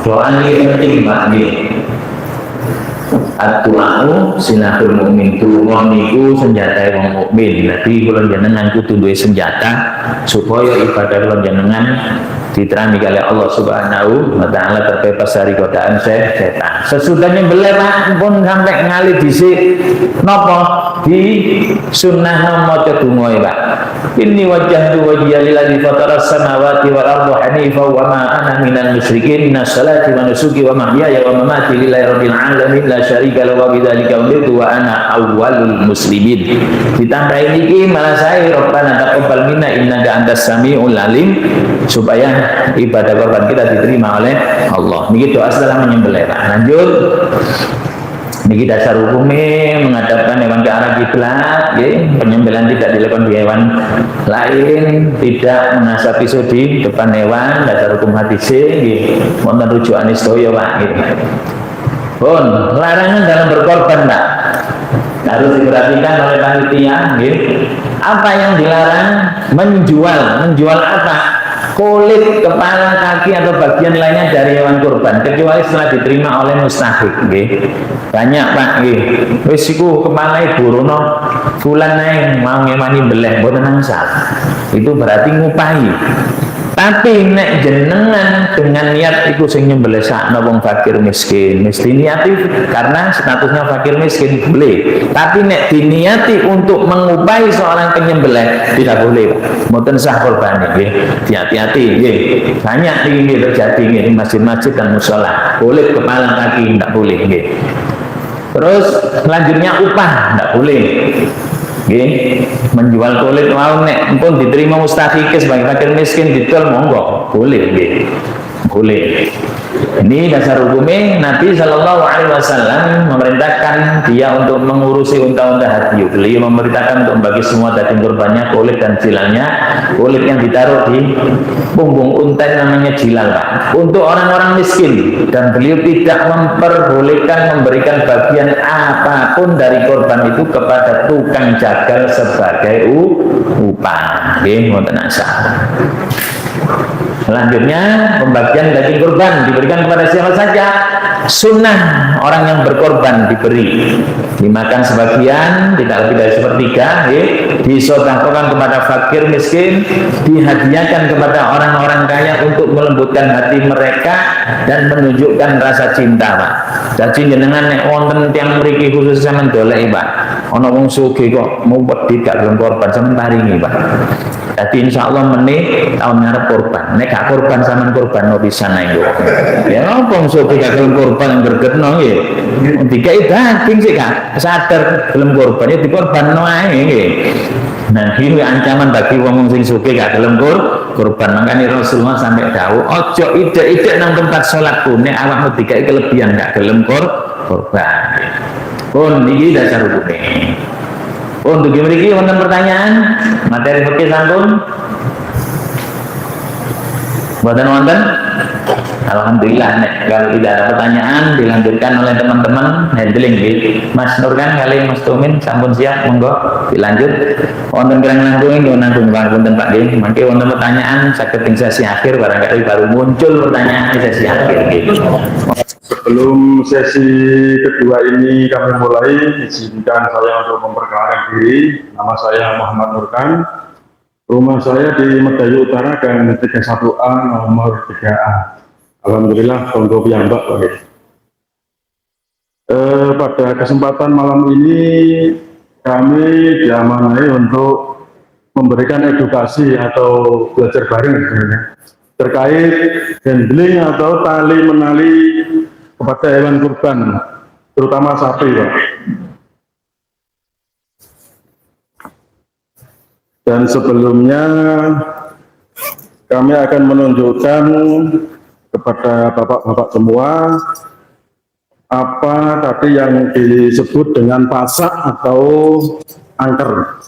Doa ini penting Pak nggih. At-tu'a'u sinahul mu'min, tu'a'u niku senjata wong mukmin. Nabi kula jenengan kudu duwe senjata supaya ibadah kula jenengan diterima oleh Allah Subhanahu wa Ta'ala, terbebas dari godaan setan. Sesudahnya nyembelih Pak pun sampai ngali dhisik napa di sunnah maca donga Pak. Inni wajjahtu wajhiya lilladzi fatara as-samawati wal arda hanifan wa ma ana minal musyrikin. Inna salati wa nusuki wa mahyaya wa mamati lillahi rabbil alamin la syarika lahu wa bidzalika umirtu wa ana awwalul muslimin. Ditambah ini malah saya Rabbana taqabbal minna innaka antas samiul alim, supaya ibadah korban kita diterima oleh Allah. Begitu setelah menyembelih. Lanjut. Niki dasar hukumnya menghadapkan hewan ke arah kiblat, penyembelihan tidak dilakukan di hewan lain, tidak mengasah pisau di depan hewan. Dasar hukum hadis wonten rujukan istoya Pak. Pun larangan dalam berkorban Pak harus diperhatikan oleh panitia. Apa yang dilarang? Menjual apa? Kulit, kepala, kaki atau bagian lainnya dari hewan kurban, kecuali setelah diterima oleh mustahik. Banyak Pak, wis iku kepala burono fulan naik mau ngemani beleh mboten nangsal. Itu berarti ngupahi. Tapi nek jenengan dengan niat iku sing nyembelih sakno wong fakir miskin, mesti niati karena statusnya fakir miskin boleh. Tapi nek diniati untuk mengupahi seorang penyembelih tidak boleh, Pak. Mboten sah korban nggih. Hati-hati nggih. Banyak ini terjadi di masjid-masjid dan musala. Kulit, kepala, kaki tidak boleh nggih. Terus selanjutnya upah tidak boleh. Menjual kulit mau nek pun diterima mustahik sebagai fakir miskin didol monggo boleh boleh. Ini dasar hukumnya. Nabi Shallallahu Alaihi Wasallam memerintahkan dia untuk mengurusi unta-unta hadiu. Beliau memerintahkan untuk membagi semua daging kurbannya, kulit dan jilalnya. Kulit yang ditaruh di punggung unta namanya jilal Pak, untuk orang-orang miskin, dan beliau tidak memperbolehkan memberikan bagian apapun dari korban itu kepada tukang jagal sebagai upah. Ngoten asal. Selanjutnya pembagian daging kurban diberikan kepada siapa saja. Sunnah orang yang berkorban diberi, dimakan sebagian, tidak lebih dari sepertiga, disedekahkan kepada fakir miskin, dihadiahkan kepada orang-orang kaya untuk melembutkan hati mereka dan menunjukkan rasa cinta Pak. Jadi jenengan nek wonten tiyang mriki khusus sampean doleki Pak, ana wong sugih kok mau pedhit gak gelem korban sampean paringi Pak. Jadi insya Allah meneh tahun ngarep korban. Nek gak korban sampean korban no pisan ae. Ya wong sugih gak gelem korban gregetno nggih. Dikai daging sih gak sadar gelem korban ya dikorbanno ae nggih. Nah, ini ancaman bagi wong sing sugih gak gelem korban. Makanya Rasulullah sampai dawuh, ojo ide-ide nang tempat salatku nek awakmu dikai kelebihan gak gelem korban. Pun iki dasar hukumnya. Untuk memiliki wonten pertanyaan materi fikih sampun buatan wonten. Alhamdulillah nek kalau tidak ada pertanyaan dilanjutkan oleh teman-teman handling Mas Nur kan kali Mas Tumin sampun siap monggo dilanjut. Wonten kirang langkung nanggung punten Pak nggih. Mangke wonten pertanyaan saged ing sesi akhir barangkali baru muncul pertanyaan di sesi akhir nggih. Sebelum sesi kedua ini kami mulai, izinkan saya untuk memperkenalkan diri. Nama saya Muhammad Nurkan. Rumah saya di Medayu Utara Gang 31A nomor 3A. Alhamdulillah untuk piyambak Pak. Pada kesempatan malam ini kami diamanai untuk memberikan edukasi atau belajar bareng sebenarnya terkait handling atau tali menali kepada hewan kurban, terutama sapi Pak. Dan sebelumnya kami akan menunjukkan kepada bapak-bapak semua apa tadi yang disebut dengan pasak atau angker.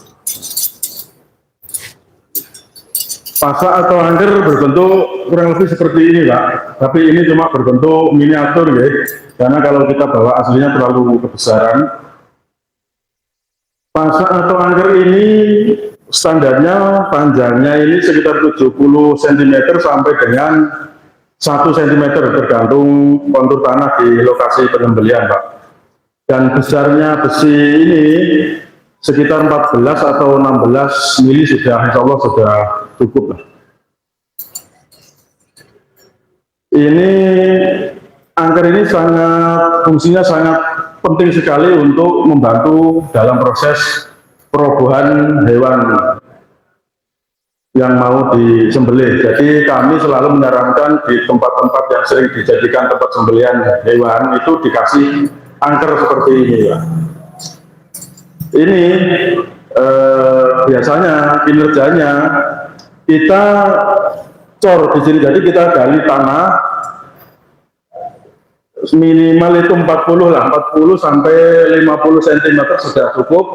Pasak atau angker berbentuk kurang lebih seperti ini Pak, tapi ini cuma berbentuk miniatur ya, karena kalau kita bawa aslinya terlalu kebesaran. Pasak atau angker ini standarnya panjangnya ini sekitar 70 cm sampai dengan 1 cm tergantung kontur tanah di lokasi penyembelihan Pak. Dan besarnya besi ini sekitar 14 atau 16 mili sudah, insya Allah sudah cukup lah. Ini angker ini fungsinya sangat penting sekali untuk membantu dalam proses perobohan hewan yang mau disembelih. Jadi kami selalu menyarankan di tempat-tempat yang sering dijadikan tempat sembelihan hewan itu dikasih angker seperti ini, Pak. Ini biasanya kinerjanya kita cor di sini, jadi kita gali tanah minimal itu 40 lah, 40 sampai 50 cm sudah cukup.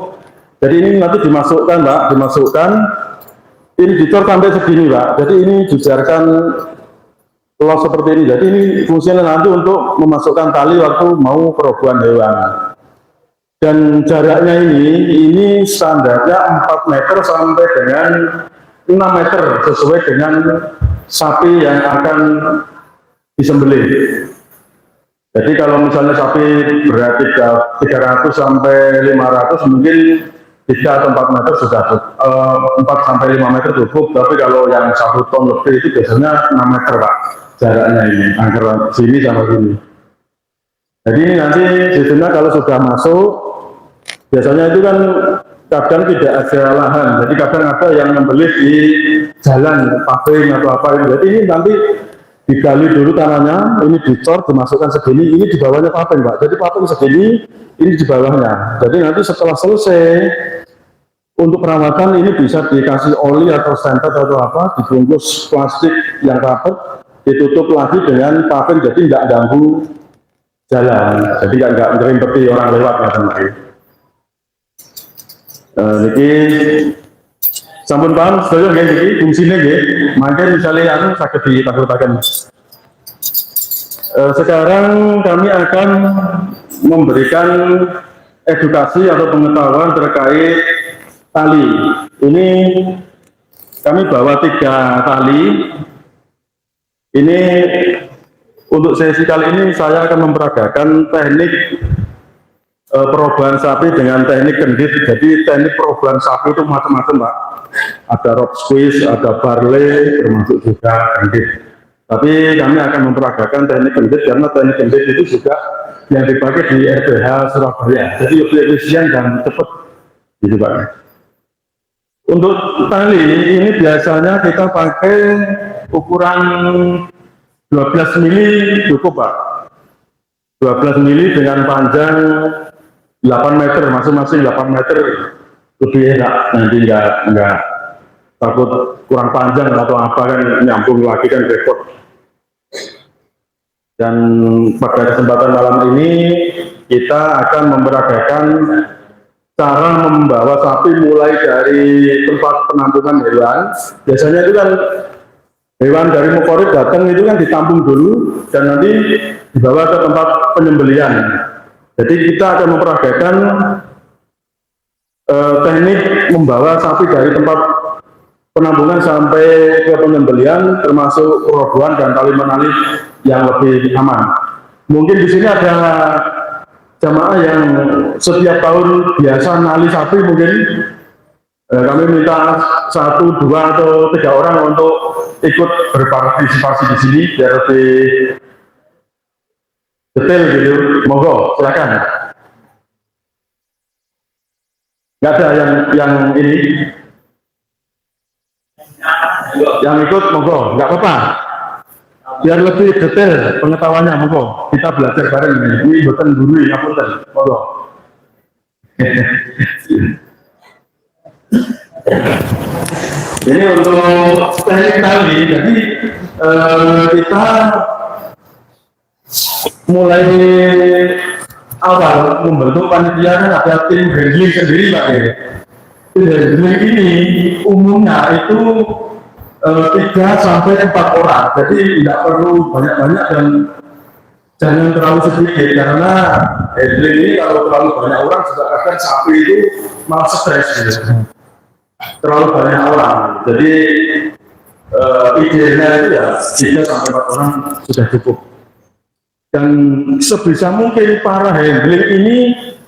Jadi ini nanti dimasukkan, Pak, dimasukkan. Ini dicor sampai segini, Pak. Jadi ini dibiarkan los seperti ini. Jadi ini fungsinya nanti untuk memasukkan tali waktu mau perobohan hewan. Dan jaraknya ini standarnya 4 meter sampai dengan 6 meter sesuai dengan sapi yang akan disembelih. Jadi kalau misalnya sapi berat 300 sampai 500 mungkin 3 atau 4 meter sudah 4 sampai 5 meter cukup. Tapi kalau yang 1 ton lebih itu biasanya 6 meter, Pak, jaraknya ini antara sini sama sini. Jadi ini nanti sistemnya kalau sudah masuk, biasanya itu kan kadang tidak ada lahan, jadi kadang ada yang membeli di jalan paving atau apa. Jadi ini nanti digali dulu tanahnya, ini dicor, dimasukkan segini, ini di bawahnya paving, Pak. Jadi paving segini, ini di bawahnya. Jadi nanti setelah selesai untuk perawatan ini bisa dikasih oli atau sentet atau apa, dibungkus plastik yang rapat, ditutup lagi dengan paving, jadi tidak ganggu jalan, jadi nggak ngerimpeti orang lewat macam lain. Jadi sampun paham sedaya nggih iki fungsine nggih. Mangke misale anu saged ditakutaken. Sekarang kami akan memberikan edukasi atau pengetahuan terkait tali. Ini kami bawa 3 tali. Ini untuk sesi kali ini saya akan memperagakan teknik perobahan sapi dengan teknik kendit. Jadi teknik perobahan sapi itu macam-macam, Pak. Ada rock squeeze, ada barley, termasuk juga kendit. Tapi kami akan memperagakan teknik kendit karena teknik kendit itu juga yang dipakai di RPH Surabaya. Jadi lebih efisien dan cepat, gitu, Pak. Untuk tali ini biasanya kita pakai ukuran 12 mili cukup, Pak. 12 mili dengan panjang 8 meter, masing-masing 8 meter, lebih enak, nanti enggak takut kurang panjang atau apa kan nyambung lagi kan repot. Dan pada kesempatan malam ini kita akan memperagakan cara membawa sapi mulai dari tempat penampungan hewan. Biasanya itu kan hewan dari Mokorit datang itu kan ditampung dulu dan nanti dibawa ke tempat penyembelihan. Jadi kita akan memperagakan teknik membawa sapi dari tempat penampungan sampai ke penyembelihan, termasuk perobohan dan tali menali yang lebih aman. Mungkin di sini ada jamaah yang setiap tahun biasa nali sapi, mungkin kami minta 1, 2, atau 3 orang untuk ikut berpartisipasi di sini biar lebih detail gitu. Monggo, silakan. Nggak ada yang ini, yang ikut, monggo, nggak apa-apa. Biar lebih detail pengetahuannya, monggo. Kita belajar bareng ini. Ini bukan guru, ya punten, monggo. Ini untuk teknik tali. Jadi kita mulai awal membentuk panitia kan ada tim handling sendiri, Pak. Tim handling ini umumnya itu 3 sampai 4 orang, jadi tidak perlu banyak-banyak dan jangan terlalu sedikit karena handling ini kalau terlalu banyak orang juga kadang sapi itu malah stres gitu. Terlalu banyak orang, jadi idealnya itu ya 3 sampai 4 orang sudah cukup. Dan sebisa mungkin para handling ini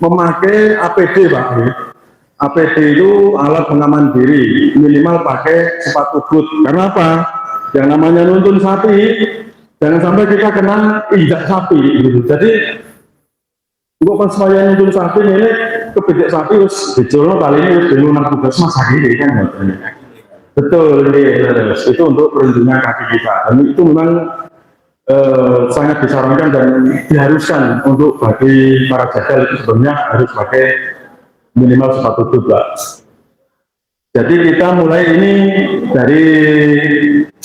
memakai APD, Pak. APD itu alat pengaman diri, minimal pakai sepatu boot. Karena apa? Yang namanya nuntun sapi, jangan sampai kita kena injak sapi. Gitu. Jadi, untuk pas saya nuntun sapi ini, kepijak sapi, dijolong kali ini, bingung tugas masa gini kan. Betul, ini itu untuk perlindungan kaki kita. Dan itu memang sangat disarankan dan diharuskan untuk bagi para jagal itu sebenarnya harus pakai minimal sepatu boot, Pak. Jadi kita mulai ini dari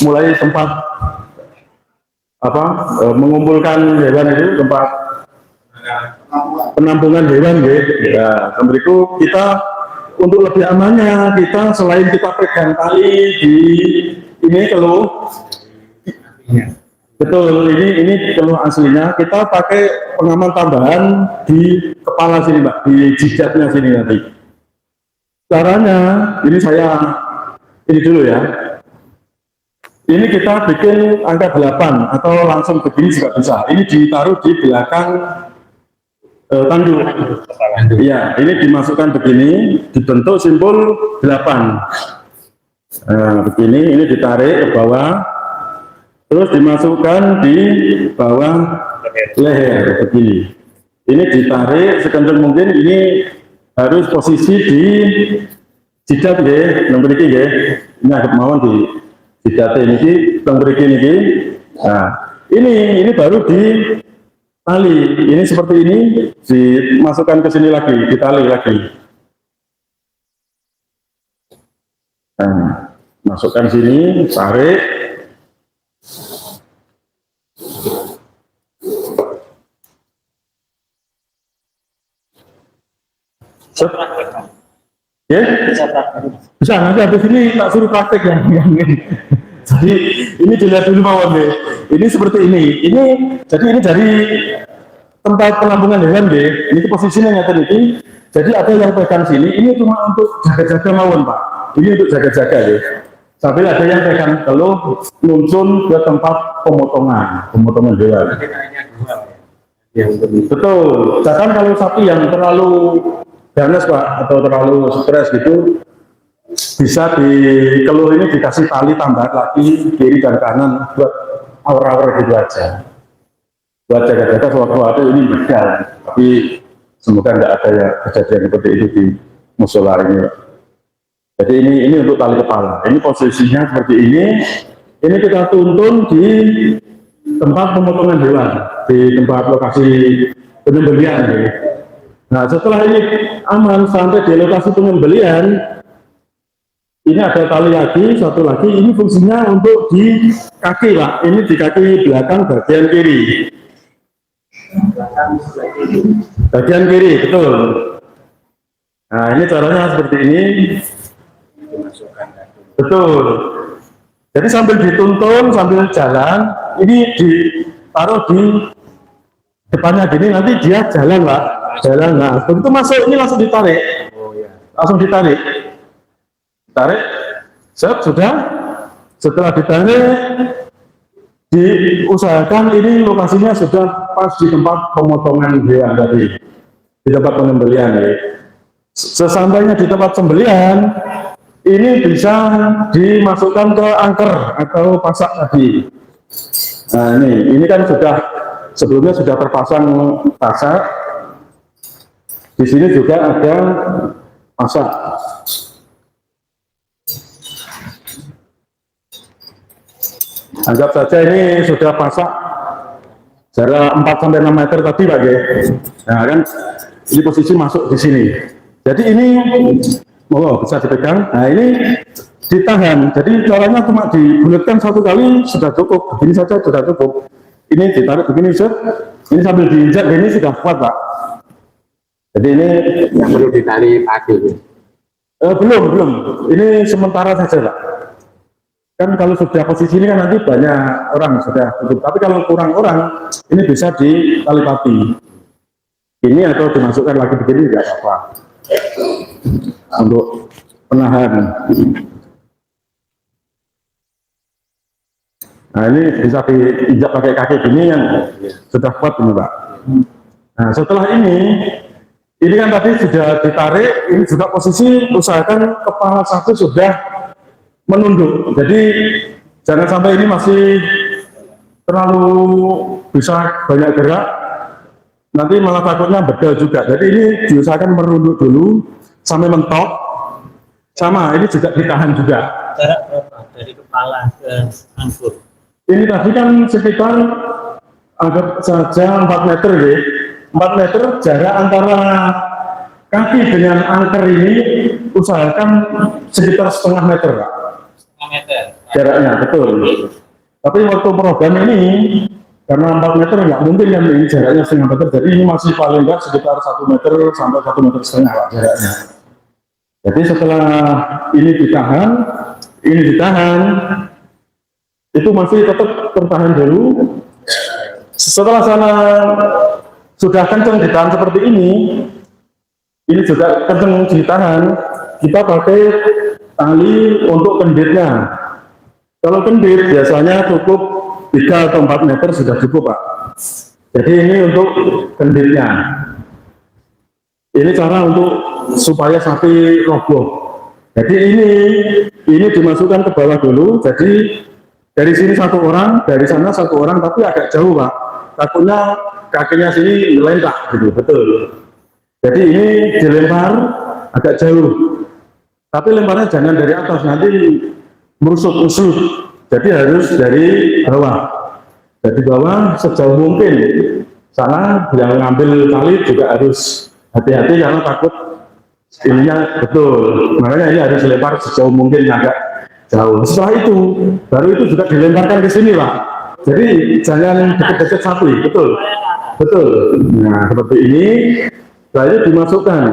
mulai tempat mengumpulkan hewan itu, tempat penampungan hewan gitu. Ya, berikut kita untuk lebih amannya kita selain kita pegang tali di ini keluh, betul ini keluh aslinya, kita pakai pengaman tambahan di kepala sini, Pak, di jidatnya sini nanti. Caranya ini ini dulu ya. Ini kita bikin angka 8 atau langsung begini juga bisa. Ini ditaruh di belakang tanduk. Iya, ini dimasukkan begini, dibentuk simpul 8. Begini, ini ditarik ke bawah, terus dimasukkan di bawah leher begini. Ini ditarik sekencang mungkin. Ini harus posisi di jidat ya, nomor ini ya. Ini agak mawon di jidat ini, nomor ini. Nah, ini baru di tali. Ini seperti ini, dimasukkan ke sini lagi, ditali lagi. Nah, masukkan sini, tarik. Ya, bisa nanti habis ini tak suruh praktek yang ini. Jadi ini dilihat dulu mawon deh. Ini seperti ini. Jadi ini dari tempat penampungan hewan deh. Ini posisinya nyata ini. Jadi ada yang pegang sini. Ini cuma untuk jaga-jaga mawon, Pak. Ini untuk jaga-jaga deh. Sambil ada yang pegang keluh nuntun ke tempat pemotongan hewan. Betul. Jangan kalau sapi yang terlalu ganas, Pak, atau terlalu stres gitu, bisa di keluh ini dikasih tali tambahan lagi kiri dan kanan buat awur-awur gitu aja, buat jaga-jaga sewaktu-waktu ini berjalan. Tapi semoga nggak ada ya kejadian seperti itu di musola ini, Pak. Jadi ini untuk tali kepala. Ini posisinya seperti ini. Ini kita tuntun di tempat pemotongan hewan, di tempat lokasi penyembelihan ya. Nah, setelah ini aman sampai di lokasi penyembelihan, ini ada tali lagi, satu lagi. Ini fungsinya untuk di kaki, Pak. Ini di kaki belakang bagian kiri. Bagian kiri, betul. Nah, ini caranya seperti ini. Betul. Jadi sambil dituntun, sambil jalan, ini ditaruh di depannya gini, nanti dia jalan, Pak. Jalan. Nah, begitu masuk ini langsung ditarik. Langsung ditarik. Tarik, sudah. Setelah ditarik, diusahakan ini lokasinya sudah pas di tempat pemotongan hewan tadi, di tempat penyembelihan ya. Sesampainya di tempat sembelihan, ini bisa dimasukkan ke angker atau pasak tadi. Nah, ini kan sebelumnya sudah terpasang pasak. Di sini juga ada pasak. Anggap saja ini sudah pasak jarak 4-6 meter tadi, Pak ya. Nah, kan ini posisi masuk di sini. Jadi ini bisa dipegang. Nah, ini ditahan. Jadi caranya cuma dibulatkan satu kali sudah cukup. Begini saja sudah cukup. Ini ditarik begini, ini sambil diinjak ini sudah kuat, Pak. Jadi ini yang perlu ditali pagi. belum. Ini sementara saja, Pak. Kan kalau sudah posisi ini kan nanti banyak orang sudah tutup. Tapi kalau kurang orang, ini bisa ditali pati. Ini atau dimasukkan lagi begini nggak apa-apa. Untuk penahan. Nah, ini bisa diinjak pakai kaki gini yang sudah kuat ini, Pak. Nah, setelah ini kan tadi sudah ditarik, ini juga posisi usahakan kepala sapi sudah menunduk. Jadi jangan sampai ini masih terlalu bisa banyak gerak, nanti malah takutnya bedal juga. Jadi ini diusahakan merunduk dulu sampai mentok. Sama, ini juga ditahan juga. jarak berapa dari kepala ke angkur? Ini tadi kan sekitar anggap saja 4 meter ya. 4 meter jarak antara kaki dengan angker ini usahakan sekitar setengah meter Pak. Setengah meter. Jaraknya, betul. Tapi waktu program ini karena 4 meter nggak mungkin kan ini jaraknya setengah meter, jadi ini masih paling nggak sekitar 1 meter sampai 1,5 meter Pak, jaraknya. Jadi setelah ini ditahan, itu masih tetap tertahan dulu. Setelah sana sudah kencang ditahan seperti ini juga kencang ditahan, kita pakai tali untuk kenditnya. Kalau kendit biasanya cukup 3 atau 4 meter sudah cukup Pak. Jadi ini untuk kenditnya. Ini cara untuk supaya sapi roboh. Jadi ini dimasukkan ke bawah dulu. Jadi dari sini 1 orang, dari sana 1 orang, tapi agak jauh Pak. Takutnya kakinya sini melentak gitu, betul. Jadi ini dilempar agak jauh. Tapi lemparnya jangan dari atas, nanti merusuk-rusuk. Jadi harus dari bawah. Dari bawah sejauh mungkin. Sana yang ngambil tali juga harus hati-hati karena takut ininya betul. Makanya ini harus lempar sejauh mungkin agak jauh. Setelah itu, baru itu juga dilemparkan ke sini Pak. Jadi jangan dekat-dekat sapi, betul. Betul. Nah, seperti ini. Lalu dimasukkan.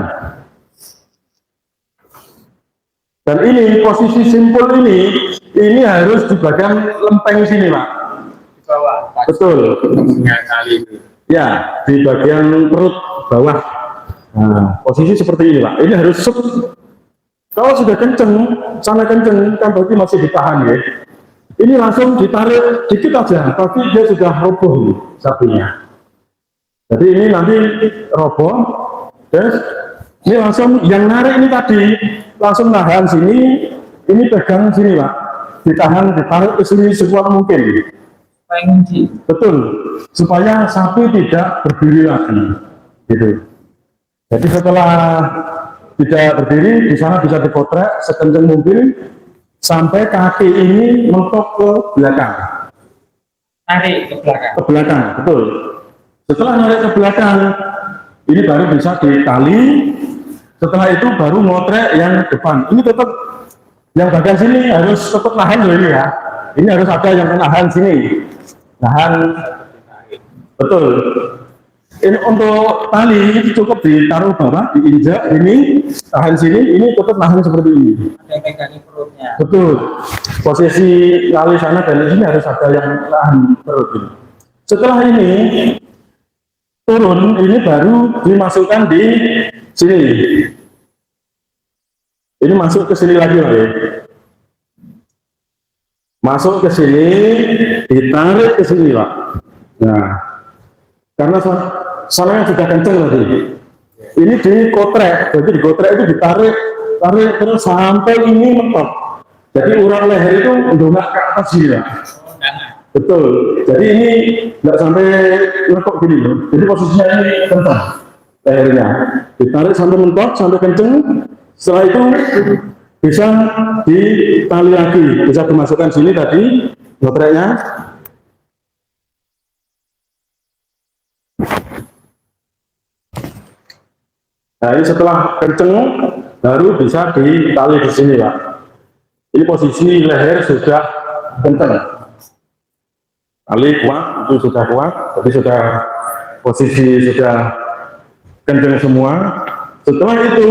Dan ini posisi simpul ini harus di bagian lempeng sini Pak. Di bawah. Betul. Kali ini. Ya, di bagian perut bawah. Nah, posisi seperti ini Pak. Ini harus kalau sudah kenceng, sana kenceng, kan berarti masih ditahan ya. Ini langsung ditarik dikit aja, tapi dia sudah roboh nih, sapinya. Jadi ini nanti roboh, terus ini langsung yang narik ini tadi langsung nahan sini, ini pegang sini Pak, ditahan, ditarik ke sini sekuat mungkin. Pengunci. Betul, supaya sapi tidak berdiri lagi, gitu. Jadi setelah tidak berdiri, di sana bisa dipotret sekencang mungkin sampai kaki ini mentok ke belakang. Tarik ke belakang. Ke belakang, betul. Setelah narik ke belakang, ini baru bisa ditali. Setelah itu baru ngotrek yang depan. Ini tetap yang bagian sini harus tetap nahan loh ini ya. Ini harus ada yang menahan sini. Nahan, betul. Ini untuk tali itu cukup ditaruh bawah, diinjak ini, tahan sini, ini tetap nahan seperti ini. Ada yang pegangi perutnya. Betul. Posisi tali sana dan di sini harus ada yang nahan perut ini. Setelah ini turun, ini baru dimasukkan di sini. Ini masuk ke sini lagi Pak. Masuk ke sini, ditarik ke sini Pak. Nah, karena sana yang sudah kenceng tadi. Ini dikotrek, jadi dikotrek itu tarik terus sampai ini mentok. Jadi urang leher itu dongak ke atas sini ya. Betul. Jadi ini nggak sampai lekuk gini loh. Jadi posisinya ini kenceng lehernya. Ditarik sampai mentok, sampai kenceng. Setelah itu bisa ditali lagi, bisa dimasukkan sini tadi gotreknya. Nah ini setelah kenceng baru bisa ditali di sini Pak. Ini posisi leher sudah kenceng. Tali kuat, itu sudah kuat, tapi sudah posisi sudah kenceng semua. Setelah itu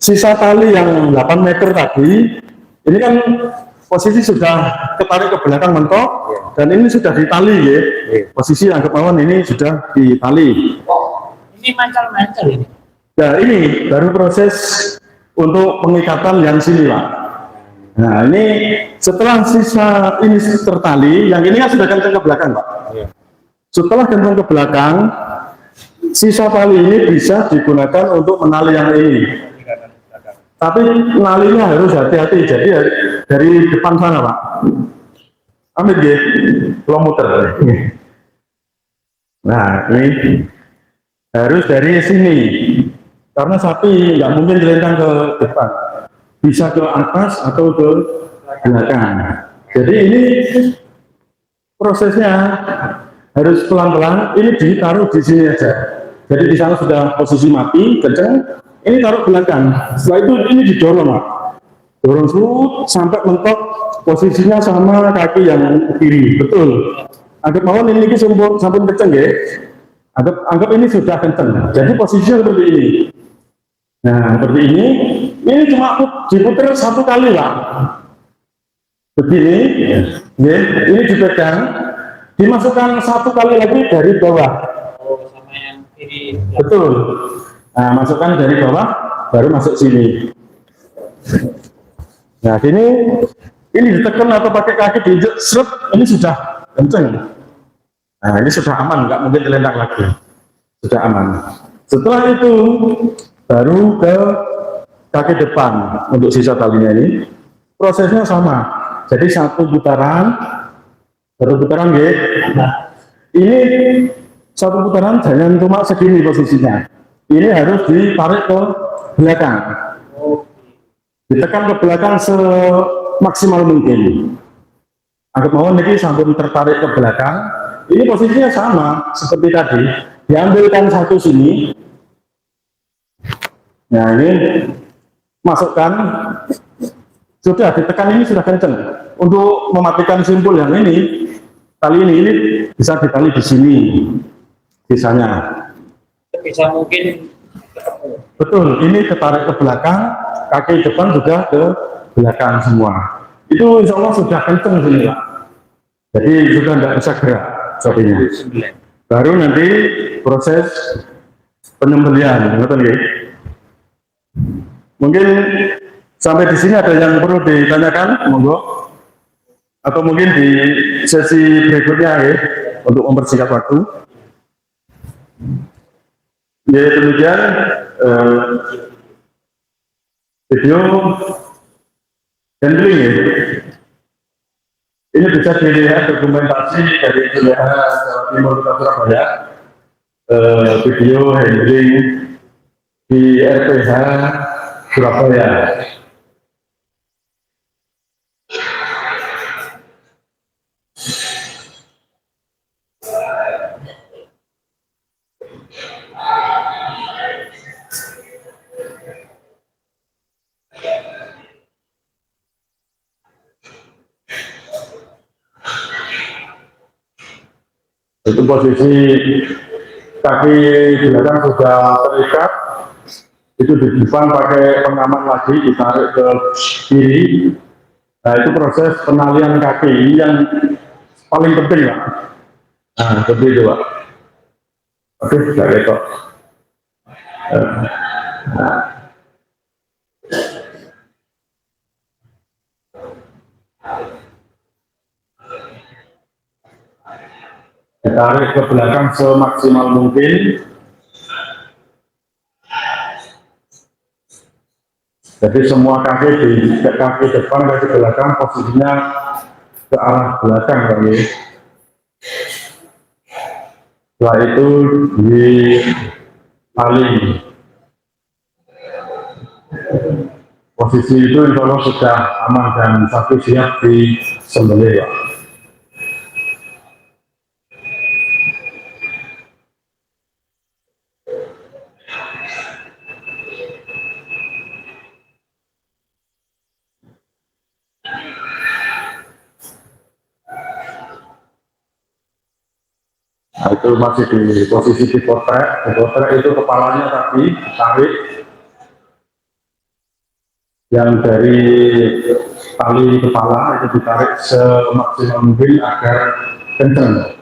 sisa tali yang 8 meter tadi, ini kan posisi sudah ketarik ke belakang mentok, dan ini sudah ditali ya. Posisi yang ketahuan ini sudah ditali. Ini mancal-mancal ini. Nah ini baru proses untuk pengikatan yang sini Pak. Nah ini setelah sisa ini tertali, yang ini kan sudah kencang ke belakang Pak. Setelah kencang ke belakang, sisa tali ini bisa digunakan untuk menali yang ini. Tapi nalinya harus hati-hati, jadi dari depan sana Pak. Ambil ya, lo muter. Nah ini harus dari sini. Karena sapi nggak mungkin dilentang ke depan, bisa ke atas atau ke belakang. Jadi ini prosesnya harus pelan-pelan. Ini ditaruh di sini aja. Jadi di sana sudah posisi mati, kenceng. Ini taruh belakang. Setelah itu ini didorong, Pak. Dorong sampai mentok posisinya sama kaki yang kiri. Betul. Anggap mawon ini sampun kenceng ya. Anggap ini sudah kenceng. Jadi posisinya seperti ini. Nah, seperti ini. Ini cuma diputar satu kali, Pak. Begini, ya, ini dipegang, dimasukkan satu kali lagi dari bawah. Oh, sama yang kiri. Betul. Nah, masukkan dari bawah, baru masuk sini. Nah, ini ditekan atau pakai kaki diinjek, seret, ini sudah kenceng. Nah, ini sudah aman, nggak mungkin telentang lagi. Sudah aman. Setelah itu, baru ke kaki depan untuk sisa talinya ini. Prosesnya sama. Jadi satu putaran, ya. Nah, ini satu putaran jangan cuma segini posisinya. Ini harus ditarik ke belakang. Ditekan ke belakang semaksimal mungkin. Anggap mohon ini sambil tertarik ke belakang. Ini posisinya sama seperti tadi. Diambilkan satu sini. Nah, ini masukkan. Sudah ditekan, ini sudah kenceng. Untuk mematikan simpul yang ini, tali ini bisa ditali di sini, sisanya. Bisa mungkin Betul, ini ketarik ke belakang, kaki depan juga ke belakang semua. Itu insya Allah sudah kenceng sini, Pak. Jadi sudah tidak bisa gerak sapinya. Baru nanti proses penyembelihan, betul ya? Mungkin sampai di sini ada yang perlu ditanyakan, monggo. Atau mungkin di sesi berikutnya ya, untuk mempersingkat waktu. Ya demikian video handling ya. Ini bisa dilihat dokumentasi dari wilayah Jawa Timur Kota Surabaya. Video handling di RPH Surabaya. Itu posisi kaki belakang sudah terikat, itu di depan pakai pengaman lagi, ditarik ke kiri. Nah, itu proses penalian kaki ini yang paling penting, Pak. Nah, seperti itu, Pak. Oke, sudah rekod. Nah. Ditarik ke belakang semaksimal mungkin. Jadi semua kaki di kaki depan, kaki belakang posisinya ke arah belakang, Pak. Setelah itu ditali. Posisi itu insya Allah sudah aman dan sapi siap disembelih, Pak. Nah, itu masih di posisi dipotret. Dipotret itu kepalanya tadi tarik, yang dari tali kepala itu ditarik semaksimal mungkin agar kencang.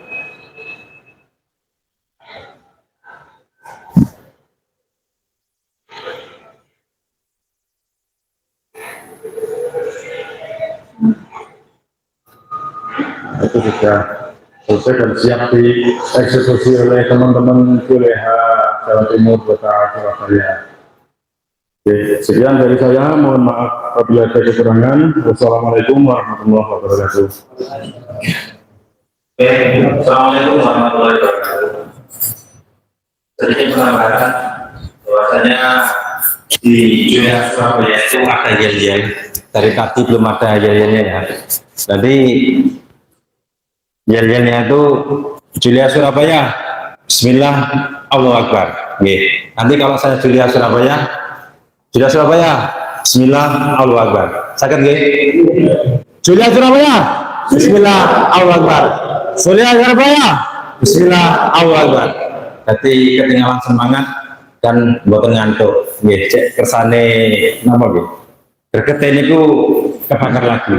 Itu sudah selesai dan siap dieksekusi oleh teman-teman wilayah Jawa Timur Kota Surabaya. Oke, sekian dari saya. Mohon maaf apabila ada kekurangan. Wassalamualaikum warahmatullahi wabarakatuh. Assalamualaikum warahmatullahi wabarakatuh. Sedikit menambahkan bahwasanya di wilayah Surabaya itu ada yel-yel dari tadi belum ada yel-yelnya ya. Jadi yel-yelnya itu Julia Surabaya, Bismillah, Allahu Akbar. Nggih. Nanti kalau saya Julia Surabaya, Bismillah, Allahu Akbar. Sakit nggih? Julia Surabaya, Bismillah, Allahu Akbar. Julia Surabaya, Bismillah, Allahu Akbar. Jadi ketinggalan semangat dan mboten ngantuk. Nggih, cek kersane napa nggih? Berketen itu kebakar lagi.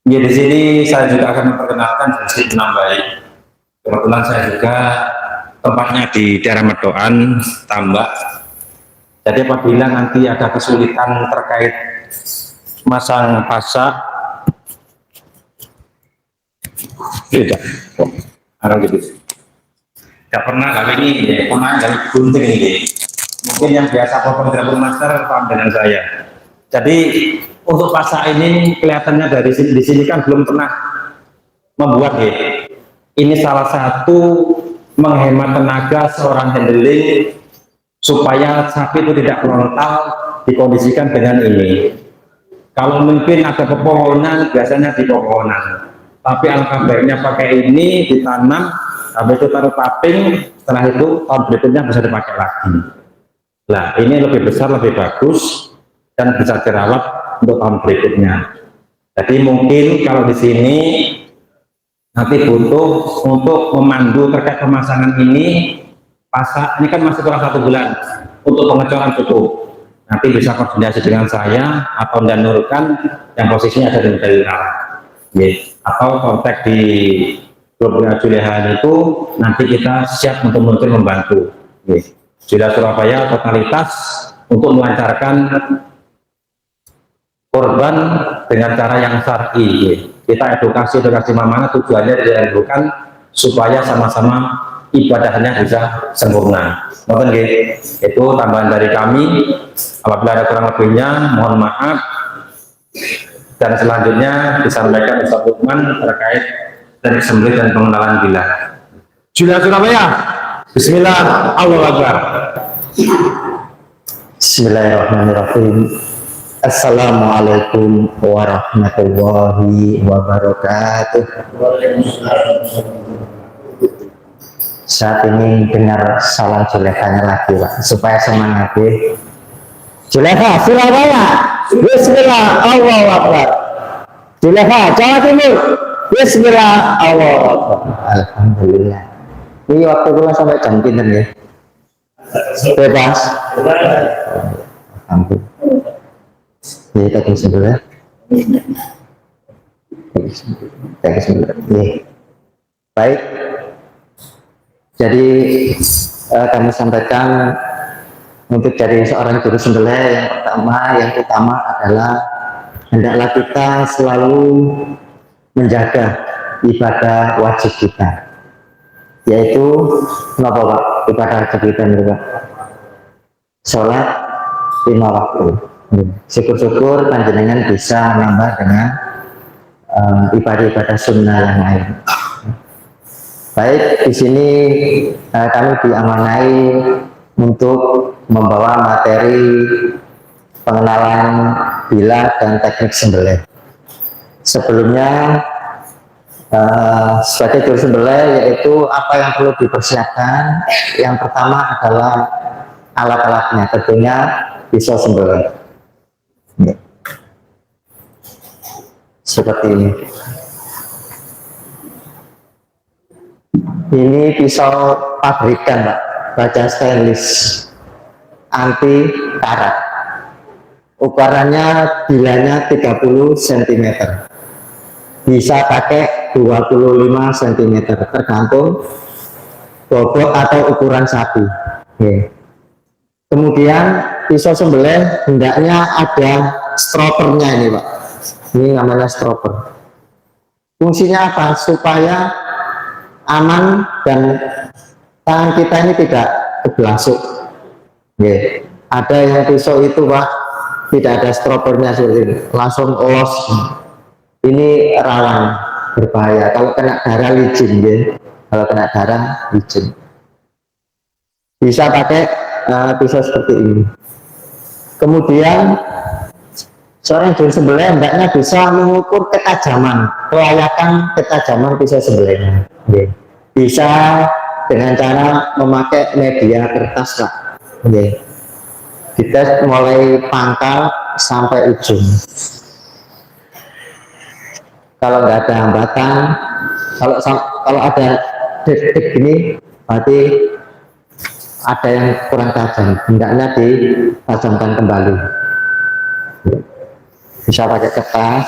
Ya, di sini saya juga akan memperkenalkan Masjid Nambai. Kebetulan saya juga tempatnya di daerah Medokan, Tambak. Jadi apabila nanti ada kesulitan terkait masang pasak, tidak, orang gitu. Tidak pernah kali ini, ya, pernah dari gunting ini. Mungkin yang biasa potong drabung master paham dengan saya. Jadi untuk pasak ini kelihatannya dari sini, di sini kan belum pernah membuat ya. Ini salah satu menghemat tenaga seorang handling supaya sapi itu tidak frontal dikondisikan dengan ini. Kalau mungkin ada pepohonan biasanya di pepohonan, tapi alangkah baiknya pakai ini ditanam, habis itu taruh taping, setelah itu tahun berikutnya bisa dipakai lagi. Nah ini lebih besar, lebih bagus dan bisa dirawat untuk tahun berikutnya. Jadi mungkin kalau di sini nanti butuh untuk memandu terkait pemasangan ini, pasak ini kan masih kurang 1 bulan untuk pengecoran cukup. Nanti bisa koordinasi dengan saya atau menurunkan yang posisinya ada di Medali atau kontak di grup Juliahan itu, nanti kita siap untuk membantu. Julia Surabaya totalitas untuk melancarkan korban dengan cara yang syar'i. Kita edukasi mana tujuannya dilakukan supaya sama-sama ibadahnya bisa sempurna. Mohon itu tambahan dari kami. Apabila ada kurang lebihnya, mohon maaf. Dan selanjutnya disampaikan Ustaz Lukman terkait dari sembelih dan pengenalan bila. Julia Surabaya, Bismillah, Allahu Akbar. Bismillahirrahmanirrahim. Assalamualaikum warahmatullahi wabarakatuh. Saat ini dengar salam Julekanya lagi Pak, supaya semangat ya. Juleka Surabaya, Bismillah, Allahu Akbar. Juleka Jawa Timur, Bismillah, Allahu Akbar. Alhamdulillah. Ini waktu pulang sampai jam pinten ya? Bebas. Alhamdulillah. Jadi tadi sebelah. Tadi sebelah. Baik. Jadi kami sampaikan untuk dari seorang juru sembelih yang utama adalah hendaklah kita selalu menjaga ibadah wajib kita, yaitu apa Pak? Ibadah wajib kita juga sholat 5 waktu. Syukur-syukur panjenengan bisa menambah dengan ibadah-ibadah sunnah yang lain. Baik, di sini kami diamanai untuk membawa materi pengenalan bila dan teknik sembelih. Sebelumnya sebagai juru sembelih yaitu apa yang perlu dipersiapkan. Yang pertama adalah alat-alatnya, tentunya pisau sembelih. Seperti ini. Ini pisau pabrikan Pak, baja stainless anti karat. Ukurannya bilanya 30 cm. Bisa pakai 25 cm tergantung bobot atau ukuran sapi. Kemudian pisau sembelih hendaknya ada stropernya ini Pak. Ini namanya stroper. Fungsinya apa? Supaya aman dan tangan kita ini tidak kebelasuk. Ada yang pisau itu Pak tidak ada stropernya seperti ini, langsung los. Ini rawan berbahaya kalau kena darah licin. Kalau kena darah licin bisa pakai pisau seperti ini. Kemudian seorang juru sembelih hendaknya bisa mengukur ketajaman, kelayakan ketajaman pisau sembelihnya. Oke. Bisa dengan cara memakai media kertas, Pak. Oke. Kita mulai pangkal sampai ujung. Kalau nggak ada hambatan, kalau ada detik ini, berarti ada yang kurang tajam, hendaknya ditajamkan kembali. Bisa pakai kertas,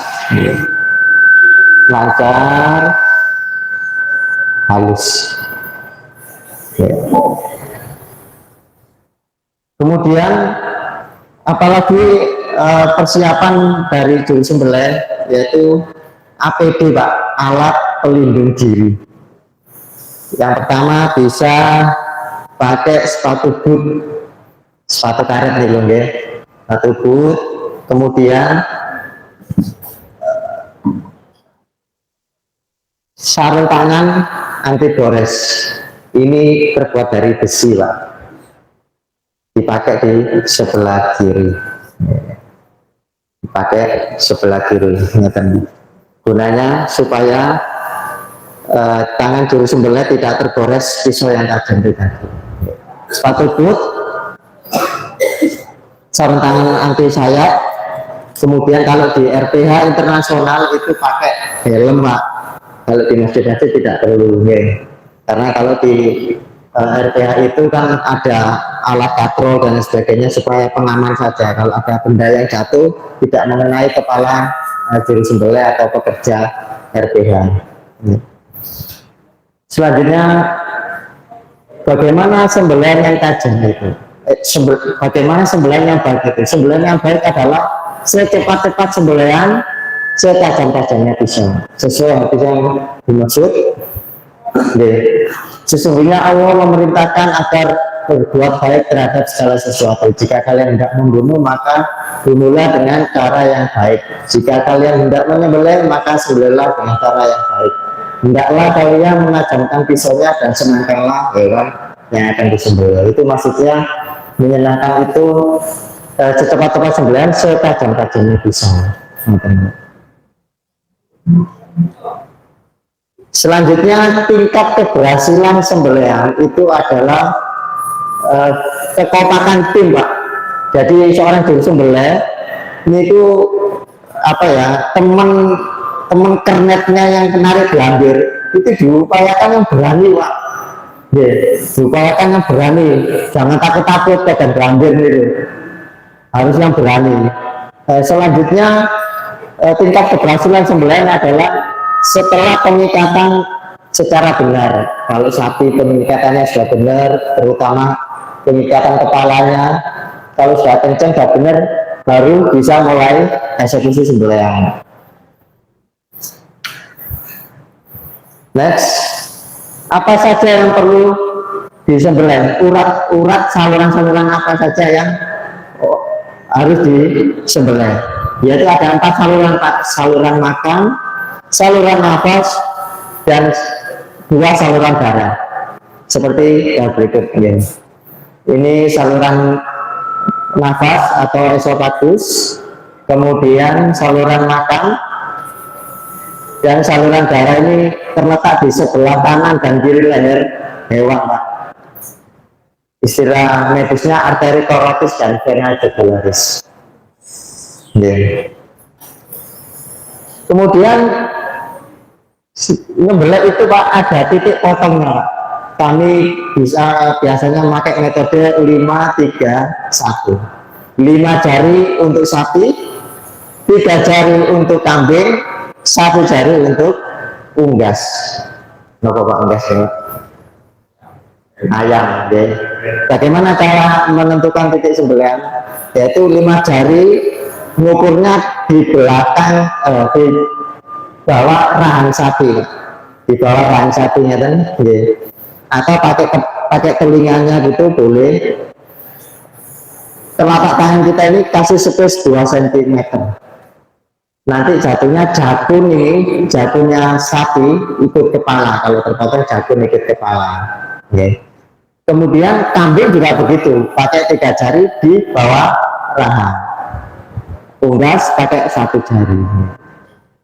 lancar, halus. Kemudian apalagi persiapan dari juru sembelih yaitu APD, Pak, alat pelindung diri. Yang pertama bisa pakai sepatu boot, sepatu karet nih loh, ya. Sepatu boot, kemudian sarung tangan anti gores. Ini terbuat dari besi, Pak. Dipakai di sebelah kiri. Dipakai sebelah kiri. Gunanya supaya tangan juru sembelih tidak tergores pisau yang tajam itu tadi. Sepatu boot, sarung tangan anti sayap, kemudian kalau di RPH internasional itu pakai helm, Pak. Kalau di masjid-masjid tidak perlu, ya. Karena kalau di RPH itu kan ada alat katrol dan sebagainya supaya pengaman saja. Kalau ada benda yang jatuh tidak mengenai kepala juru sembelih atau pekerja RPH. Selanjutnya, bagaimana sembelihan yang tajam itu? Bagaimana sembelihan yang baik itu? Sembelihan yang baik adalah secepat-cepat sembelihan, setajam-tajamnya pisau. Sesuai hadis yang dimaksud. Sesungguhnya Allah memerintahkan agar berbuat baik terhadap segala sesuatu. Jika kalian hendak membunuh, maka bunuhlah dengan cara yang baik. Jika kalian hendak menyembelih, maka sembelihlah dengan cara yang baik. Hendaklah kalian menajamkan pisaunya dan senangkanlah hewan yang akan disembelih. Itu maksudnya menyenangkan itu secepat-cepat sembelihan, setajam-tajamnya pisau. Selanjutnya, tingkat keberhasilan sembelihan itu adalah kekompakan tim, Pak. Jadi seorang juru sembelih ini itu apa ya, teman kernetnya yang menarik gelambir itu diupayakan yang berani, Pak. Diupayakan yang berani, jangan takut-takut pegang gelambir itu, harus yang berani. Selanjutnya, tingkat keberhasilan sembelihan adalah setelah pengikatan secara benar. Kalau sapi pengikatannya sudah benar, terutama pengikatan kepalanya, kalau sudah kencang, sudah benar, baru bisa mulai eksekusi sembelihan. Next, apa saja yang perlu disembelih? Urat saluran-saluran apa saja yang harus disembelih? Yaitu ada 4 saluran, Pak. Saluran makan, saluran nafas, dan 2 saluran darah. Seperti yang berikut ini. Ini saluran nafas atau esofagus, kemudian saluran makan, dan saluran darah ini terletak di sebelah kanan dan kiri leher hewan, Pak. Istilah medisnya arteri korotis dan vena jugularis. Kemudian nyembelih itu, Pak, ada titik potongnya, Pak. Kami biasanya memakai metode 5-3-1. 5 jari untuk sapi, 3 jari untuk kambing, 1 jari untuk unggas. Kenapa, Pak, unggas ya? Ayam. Ya. Bagaimana cara menentukan titik sembelihan? Yaitu 5 jari mengukurnya di belakang, di bawah rahang sapi, di bawah rahang sapinya kan, ya. Atau pakai telinganya gitu boleh. Telapak tangan kita ini kasih space 2 cm. Nanti jatuhnya jakun ini, jakunnya sapi ikut kepala. Kalau terpotong jakun ikut kepala. Ya. Kemudian kambing juga begitu, pakai 3 jari di bawah rahang. unggas pakai satu jari.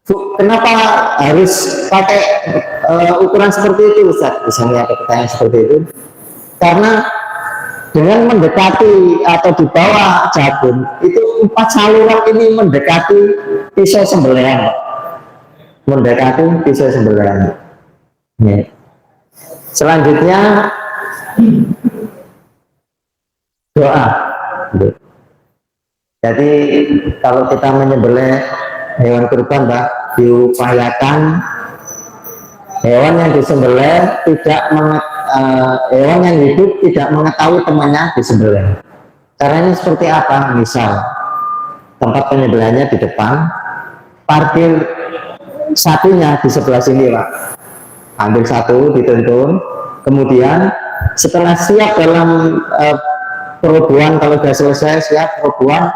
Bu, kenapa harus pakai ukuran seperti itu, Ustaz? Misalnya ada pertanyaan seperti itu. Karena dengan mendekati atau di bawah jabun itu 4 saluran ini mendekati pisau sembelihan, mendekati pisau sembelihan. Ya. Selanjutnya doa. Jadi kalau kita menyembelih hewan kurban, Mbak, diupayakan hewan yang disembelih hewan yang hidup tidak mengetahui temannya disembelih. Caranya seperti apa? Misal tempat penyembelihannya di depan, parkir satunya di sebelah sini, Pak. Ambil satu, dituntun, kemudian setelah siap dalam perobohan, kalau sudah selesai siap perobohan,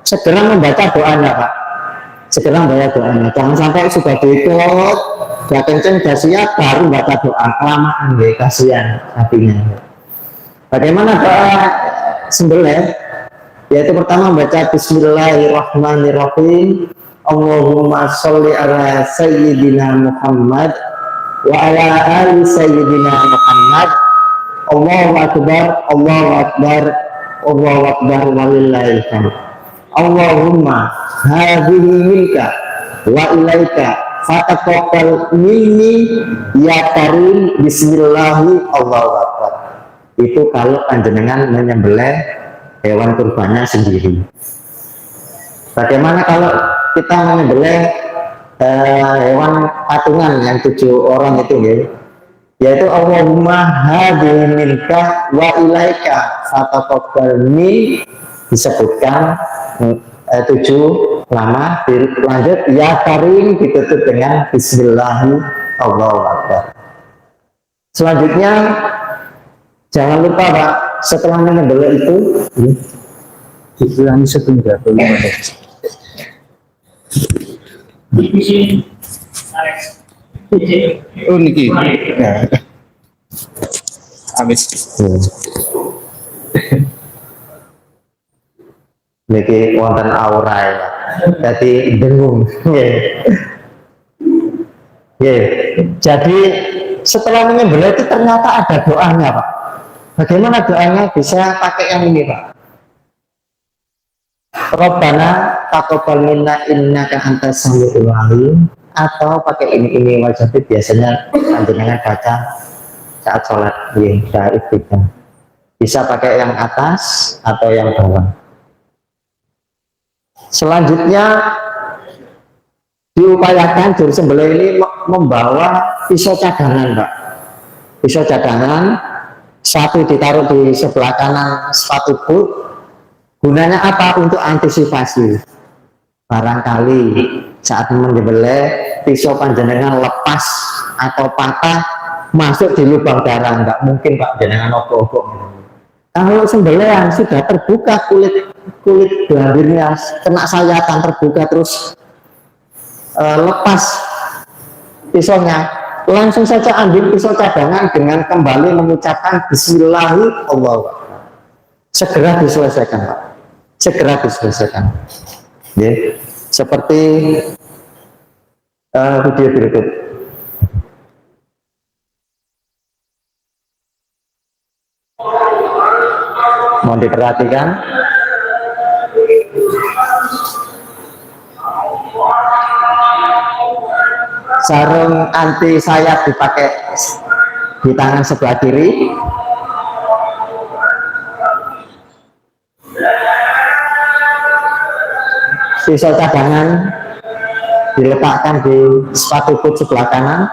segera membaca doanya, Pak. Segera membaca doanya. Jangan sampai sudah diikut, sudah kenceng, sudah siap, baru baca doa. Kelamaan, ya, kasihan sapinya. Bagaimana doa sembelih? Yaitu pertama baca Bismillahirrahmanirrahim. Allahumma sholli ala Sayyidina Muhammad wa ala ali Sayyidina Muhammad. Allahu Akbar, Allahu Akbar, Allahu Akbar, walillahil hamd. Allahumma hadhihi minka wa ilaika fataqabbal minni ya karim, bismillahi, Allahu Akbar. Itu kalau panjenengan menyembelih hewan kurbannya sendiri. Bagaimana kalau kita menyembelih hewan patungan yang 7 orang itu, ya? Yaitu Allahumma hadhihi minka wa ilaika fataqabbal minni, disebutkan 7 lama, lanjut ya karim, ditutup dengan bismillahi, Allahu Akbar. Selanjutnya jangan lupa, Pak, setelah menyembelih itu diulangi setunggal dulu. Di sini, Alex. Oh niki. Ya. Amis. Niki wonten aura ya. Jadi dengung. Jadi setelah menyembelih itu ternyata ada doanya, Pak. Bagaimana doanya? Bisa pakai yang ini, Pak. Rabbana taqabbal minna innaka antas samiul alim, atau pakai ini wajib biasanya panjenengan baca saat sholat di istiqamah. Bisa pakai yang atas atau yang bawah. Selanjutnya diupayakan juru sembelih ini membawa pisau cadangan, Pak. Pisau cadangan, satu ditaruh di sebelah kanan sepatu boot. Gunanya apa? Untuk antisipasi. Barangkali saat menyembelih pisau panjenengan lepas atau patah masuk di lubang darah, nggak mungkin, Pak, jenengan obok-obok. Kalau sembelihan sudah terbuka kulit gelambirnya, kena sayatan, terbuka terus lepas pisaunya, langsung saja ambil pisau cadangan dengan kembali mengucapkan Bismillahirrahmanirrahim, Allahu Akbar. Segera diselesaikan, Pak. Segera diselesaikan. Ya, seperti video berikut. Mohon diperhatikan. Sarung anti sayap dipakai di tangan sebelah kiri. Pisau cadangan diletakkan di sepatu boot sebelah kanan.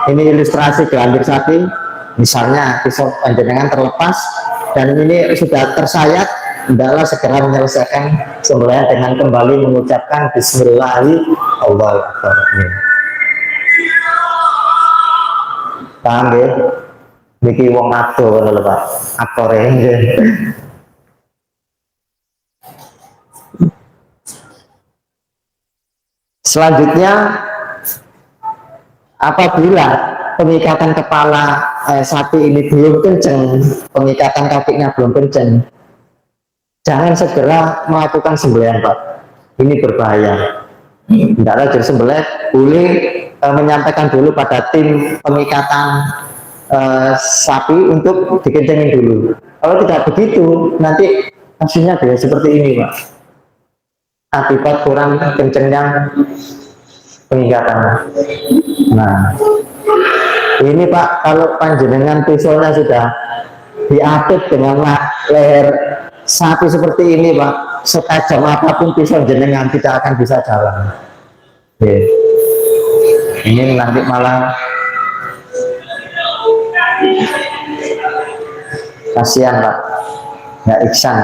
Ini ilustrasi gelambir sapi. Misalnya pisau panjenengan terlepas dan ini sudah tersayat, hendaklah segera menyelesaikan sembelihan dengan kembali mengucapkan Bismillahirrahmanirrahim, Allahu Akbar. Paham ya? Niki wong aktor lho, Pak. Aktore. Selanjutnya, apabila pengikatan kepala sapi ini belum kenceng, pengikatan kakinya belum kenceng, jangan segera melakukan sembelihan Pak, ini berbahaya. Tidak lajur sembelih, boleh menyampaikan dulu pada tim pengikatan sapi untuk dikencengin dulu. Kalau tidak begitu, nanti hasilnya bisa seperti ini Pak, akibat kurang kencengnya pengikatan. Nah, ini Pak, kalau panjenengan pisaunya sudah diapit dengan leher sapi seperti ini Pak, setajam apapun pisau jenengan tidak akan bisa jalan. Oke. Ini nanti malah kasihan Pak, nggak iksan.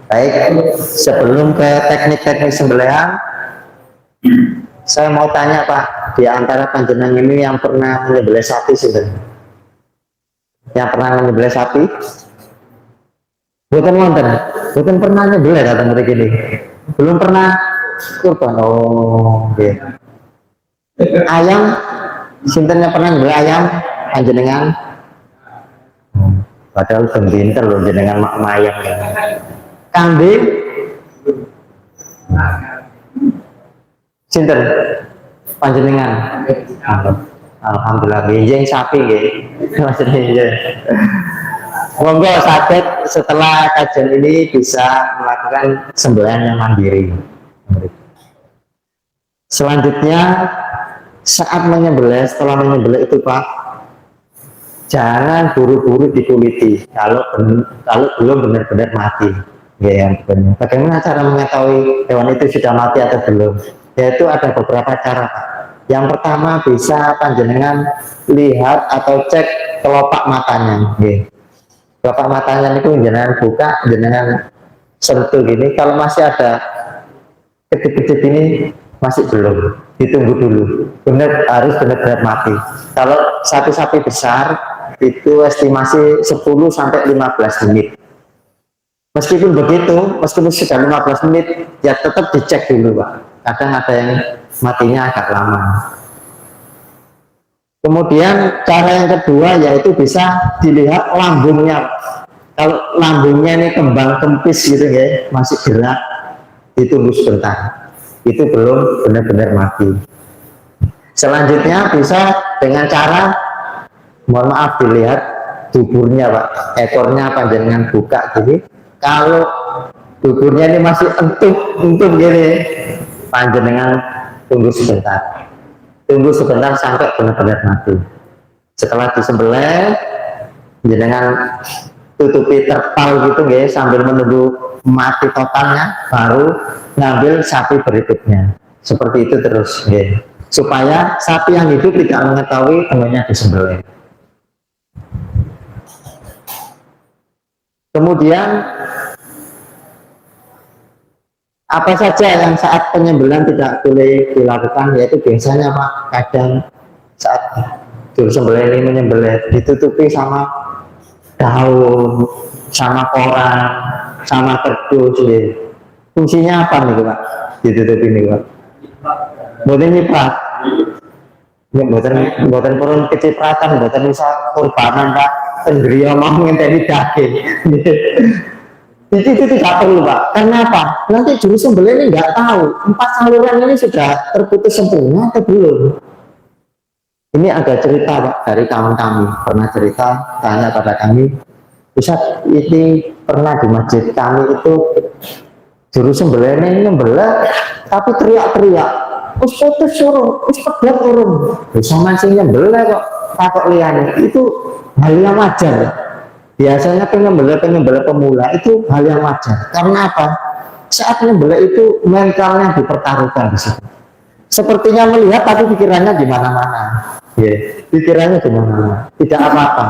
Baik, sebelum ke teknik-teknik sembelihan, saya mau tanya Pak, di antara panjenengan ini yang pernah menyembelih sapi sebenarnya? Yang pernah menyembelih sapi? Bukan wonten, bukan pernah nyembelih datang dari gini. Belum pernah kurban. Oh, okay. Ayam, sintennya pernah nyembelih ayam panjenengan? Padahal pinter loh jenengan mak ayam. Kambing? Sinten panjenengan? Alhamdulillah, benjing sapi nggih. Maksudnya monggo sakit setelah kajian ini bisa melakukan sembelihan yang mandiri. Selanjutnya saat menyembelih, setelah menyembelih itu Pak, jangan buru-buru dikuliti kalau belum benar-benar mati. Ya, bagaimana cara mengetahui hewan itu sudah mati atau belum? Yaitu ada beberapa cara Pak. Yang pertama bisa panjenengan lihat atau cek kelopak matanya. Kelopak matanya itu jenengan buka, jenengan sentuh gini. Kalau masih ada kedip-kedip ini masih belum, ditunggu dulu. Harus benar-benar mati. Kalau sapi-sapi besar itu estimasi 10 sampai 15 menit. Meskipun begitu, meskipun sudah 15 menit, ya tetap dicek dulu Pak. Kadang ada yang matinya agak lama. Kemudian cara yang kedua yaitu bisa dilihat lambungnya. Kalau lambungnya ini kembang kempis gitu ya, masih gerak, ditunggu sebentar. Itu belum benar-benar mati. Selanjutnya bisa dengan cara, mohon maaf, dilihat duburnya Pak, ekornya panjenengan buka gini. Kalau duburnya ini masih entuk gini, panjenengan tunggu sebentar sampai benar-benar mati. Setelah disembelih, jenengan tutupi terpal gitu guys, sambil menunggu mati totalnya, baru ngambil sapi berikutnya. Seperti itu terus guys, supaya sapi yang hidup tidak mengetahui temannya disembelih. Kemudian apa saja yang saat penyembelihan tidak boleh dilakukan, yaitu biasanya Pak, kadang saat juru sembelih ini menyembelih ditutupi sama daun, sama koran, sama kerdus. Fungsinya apa nih Pak? Ditutupi ini Pak? Bukan nyipat, bukan purun kecipratan, bukan bisa kurbanan Pak, pendirian mau ngenteni daging. Itu tidak perlu Pak. Karena apa? Nanti juru sembelih ini nggak tahu 4 saluran ini sudah terputus sempurna atau belum. Ini ada cerita Pak dari kawan kami, pernah cerita, tanya pada kami, Ustaz, ini pernah di masjid kami itu juru sembelih ini nyembelih tapi teriak-teriak, us putus turun, us pedot turun, sama sih nyembelih kok takut liane. Itu hal yang wajar. Biasanya penyembelih pemula itu hal yang wajar. Karena apa? Saat menyembelih itu mentalnya dipertaruhkan di situ. Sepertinya melihat tapi pikirannya di mana-mana. Pikirannya di mana-mana. Tidak apa-apa.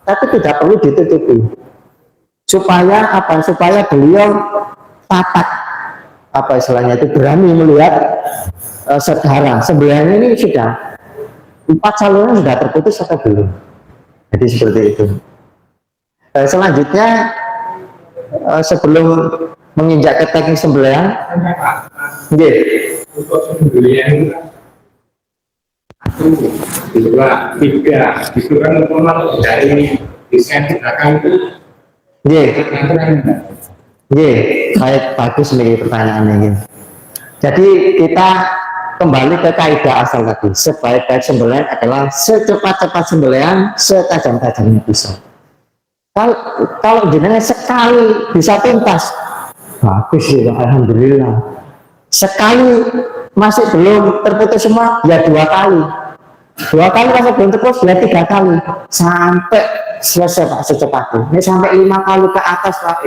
Tapi tidak perlu ditutupi. Supaya apa? Supaya beliau tatak, apa istilahnya itu, berani melihat saudara. Sembelihannya ini sudah 4 saluran sudah terputus atau belum. Jadi seperti itu. Selanjutnya sebelum menginjak ke teknik sembelihan, untuk sembelihan itu 2, 3 itu kan memang dari desain di belakang itu Ye, aturan ye, baik, bagus nih pertanyaannya ini. Jadi kita kembali ke kaidah asal tadi. Sebaik-baik sembelihan adalah secepat-cepat sembelihan, setajam-tajamnya pisau. Kalau jenengan sekali bisa tuntas, bagus ya, alhamdulillah. Sekali masih belum terputus semua, ya 2 kali. 2 kali masih belum terputus, ya 3 kali. Sampai selesai Pak secepatnya. Ini sampai 5 kali ke atas Pak.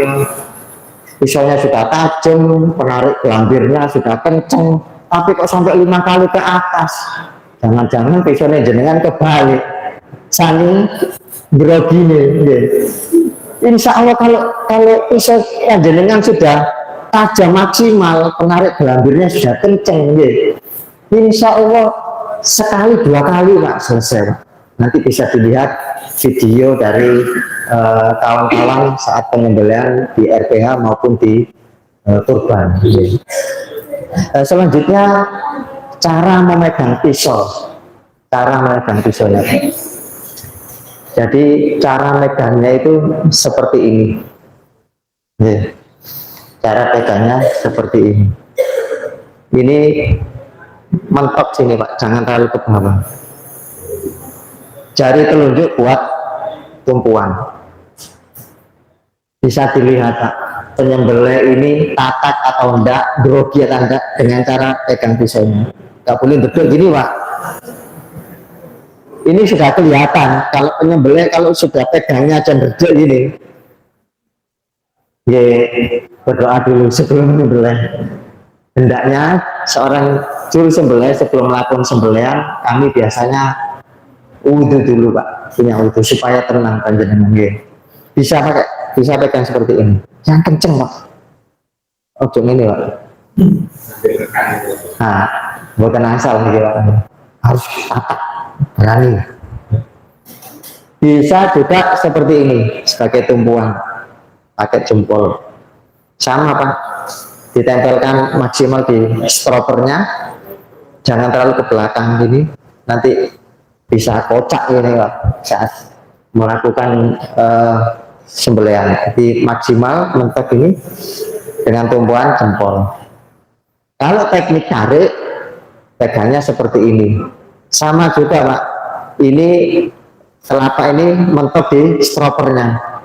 Pisaunya sudah tajam, penarik gelambirnya sudah kenceng, tapi kok sampai 5 kali ke atas. Jangan-jangan pisaunya jenengan kebalik. Saling grogi nih. Insya Allah kalau pisau yang jenengan sudah tajam maksimal, penarik gelambirnya sudah kenceng, insya Allah sekali 2 kali Pak selesai Pak. Nanti bisa dilihat video dari kawan-kawan saat penyembelihan di RPH maupun di kurban. Selanjutnya cara memegang pisau, pisaunya. Jadi cara megangnya itu seperti ini. Cara pegangnya seperti ini. Ini mentok sini Pak, jangan terlalu ke bawah. Jari telunjuk buat tumpuan. Bisa dilihat Pak, penyembelih ini tatak atau enggak, grogi atau enggak dengan cara pegang pisaunya. Enggak boleh duduk gini Pak. Ini sudah kelihatan kalau penyembelih kalau sudah pegangnya cenderung gini. Berdoa dulu sebelum menyembelih. Hendaknya seorang juru sembelih sebelum melakukan sembelihan, kami biasanya wudhu dulu Pak, punya wudhu supaya tenang panjenengan. Bisa pegang seperti ini. Yang kenceng Pak. Ojo ini Pak. Nah, bukan asal nih Pak. Harus tatak, berani. Bisa juga seperti ini sebagai tumpuan, pakai jempol. Sama Pak. Ditempelkan maksimal di stropernya, jangan terlalu ke belakang gini, nanti bisa kocak ini Pak saat melakukan sembelihan. Jadi maksimal mentok ini dengan tumpuan jempol. Kalau teknik tarik, pegangnya seperti ini. Sama juga Pak, ini kelapa ini mentok di stropernya.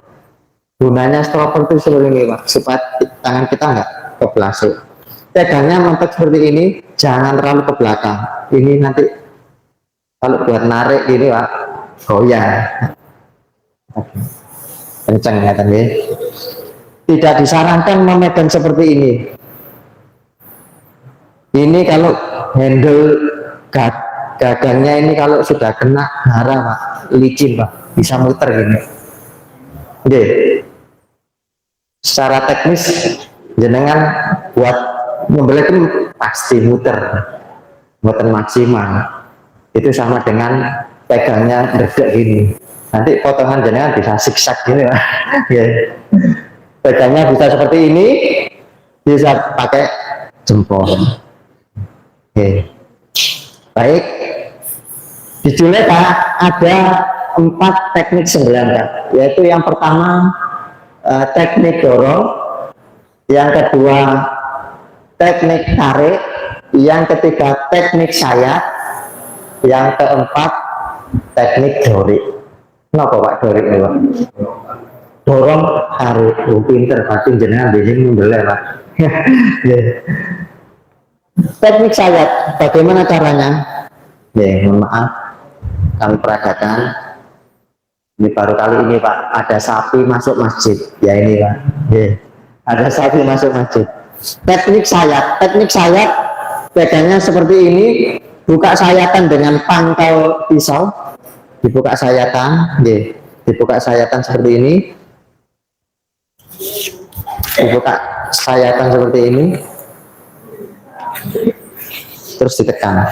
Gunanya stropper itu seperti ini Pak, supaya tangan kita enggak kebelasuk. Pegangnya mentok seperti ini, jangan terlalu ke belakang. Ini nanti kalau buat narik ini Pak, goyang. Kenceng ya tadi. Tidak disarankan memegang seperti ini. Ini kalau handle gagangnya ini kalau sudah kena darah Pak, licin Pak, bisa muter gini. Oke. Secara teknis jenengan buat membeli itu pasti muter maksimal. Itu sama dengan pegangnya degek gini. Nanti potongan jenengan bisa zigzag gini Pak. Pegangnya bisa seperti ini, bisa pakai jempol. Baik, di Julek Pak ada 4 teknik sembelihan Pak, yaitu yang pertama teknik dorong, yang kedua teknik tarik, yang ketiga teknik sayat, yang keempat teknik dorik. Kenapa Pak dorik ini Pak? Dorong tarik, pinter pasti jenengan bikin membeli Pak. Teknik sayat, bagaimana caranya? Mohon maaf, kami peragakan. Ini baru kali ini Pak, ada sapi masuk masjid. Ya ini Pak, ada sapi masuk masjid. Teknik sayat, pegangnya seperti ini. Buka sayatan dengan pangkal pisau. Dibuka sayatan, dibuka sayatan seperti ini. Dibuka sayatan seperti ini. Terus ditekan.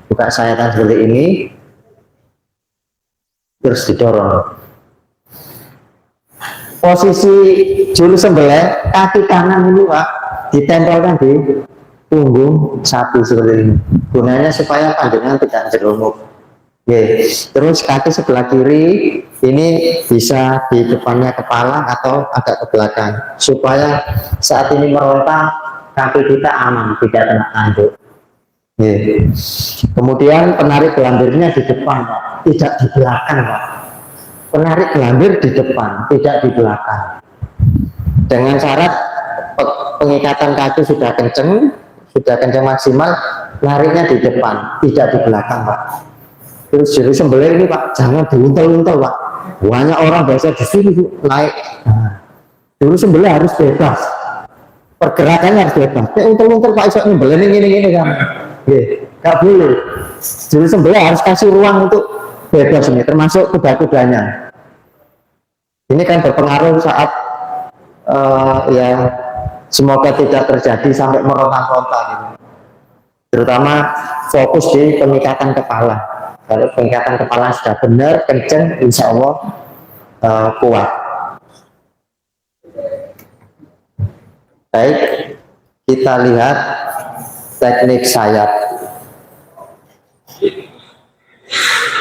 Buka sayatan seperti ini, terus didorong. Posisi juru sembelih kaki kanan ini Pak ditempelkan di punggung sapi seperti ini. Gunanya supaya panjenengan tidak jerungup. Oke. Terus kaki sebelah kiri ini bisa di depannya kepala atau agak ke belakang supaya saat ini meronta kaki kita aman, tidak kena tanduk. Oke. Kemudian penarik gelambirnya di depan, Pak, tidak di belakang, Pak. Penarik gelambir di depan, tidak di belakang. Dengan syarat pengikatan kaki sudah kenceng maksimal, larinya di depan, tidak di belakang, Pak. Terus juru sembelih ini, Pak, jangan diuntel-untel, Pak. Banyak orang biasa di sini naik. Nah, juru sembelih harus bebas. Pergerakannya harus bebas. Untel-untel, Pak, isok nyembelih ini kan. Nggak boleh. Juru sembelih harus kasih ruang untuk bebas ini, termasuk kuda-kudanya. Ini kan berpengaruh saat ya semoga tidak terjadi sampai meronta-ronta gitu. Terutama fokus di pengikatan kepala. Kalau pengikatan kepala sudah benar, kenceng, insya Allah kuat. Baik, kita lihat teknik sayap.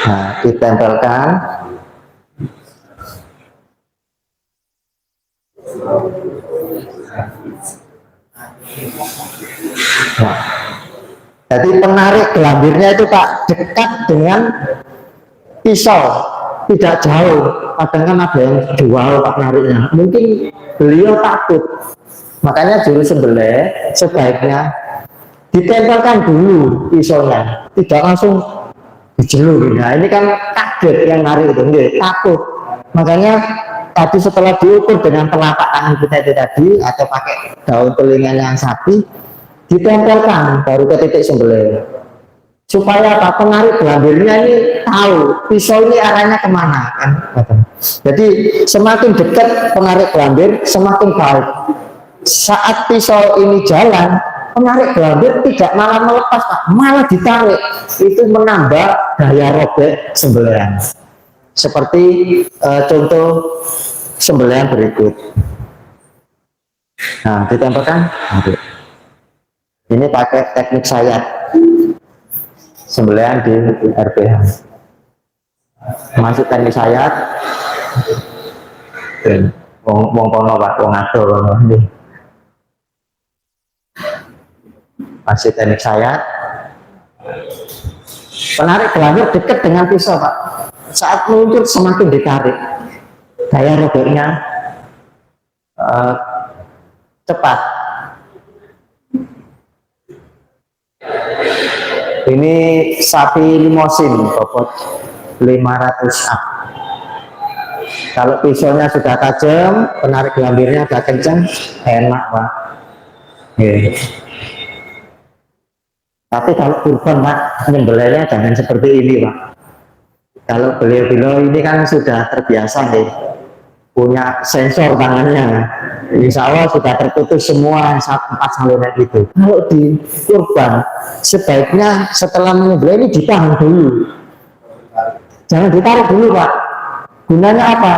Nah, ditempelkan. Nah, jadi penarik gelambirnya itu, Pak, dekat dengan pisau, tidak jauh. Kadang kan ada yang jual, Pak, nariknya. Mungkin beliau takut. Makanya juru sembelih sebaiknya ditempelkan dulu pisaunya, tidak langsung dijelur. Nah, ini kan kaget yang narik itu, takut. Makanya tadi setelah diukur dengan telapak tangan kita itu tadi, atau pakai daun telinganya sapi, ditempelkan baru ke titik sembelih, supaya apa, penarik gelambirnya ini tahu pisau ini arahnya kemana kan. Jadi semakin dekat penarik gelambir semakin baik. Saat pisau ini jalan, penarik gelambir tidak malah melepas, Pak, malah ditarik. Itu menambah daya robek sembelihan. Seperti contoh sembelihan berikut. Nah, ditempelkan. Ini pakai teknik sayap, sembelihan di RPH. Masuk teknik sayap, wong kono, Pak, wong atur ini. Masih teknik sayap, penarik gelambir dekat dengan pisau, Pak. Saat meluncur semakin ditarik, daya robeknya cepat. Ini sapi limosin, bobot 500 up. Kalau pisaunya sudah tajam, penarik gelambirnya sudah kencang, enak, Pak. Tapi kalau kurban, Pak, nyembelihnya jangan seperti ini, Pak. Kalau beliau-beliau ini kan sudah terbiasa nih, punya sensor tangannya. Insya Allah sudah terputus semua 4 salinan itu. Kalau di kurban, sebaiknya setelah menyembelih ini ditahan dulu. Jangan ditaruh dulu, Pak. Gunanya apa?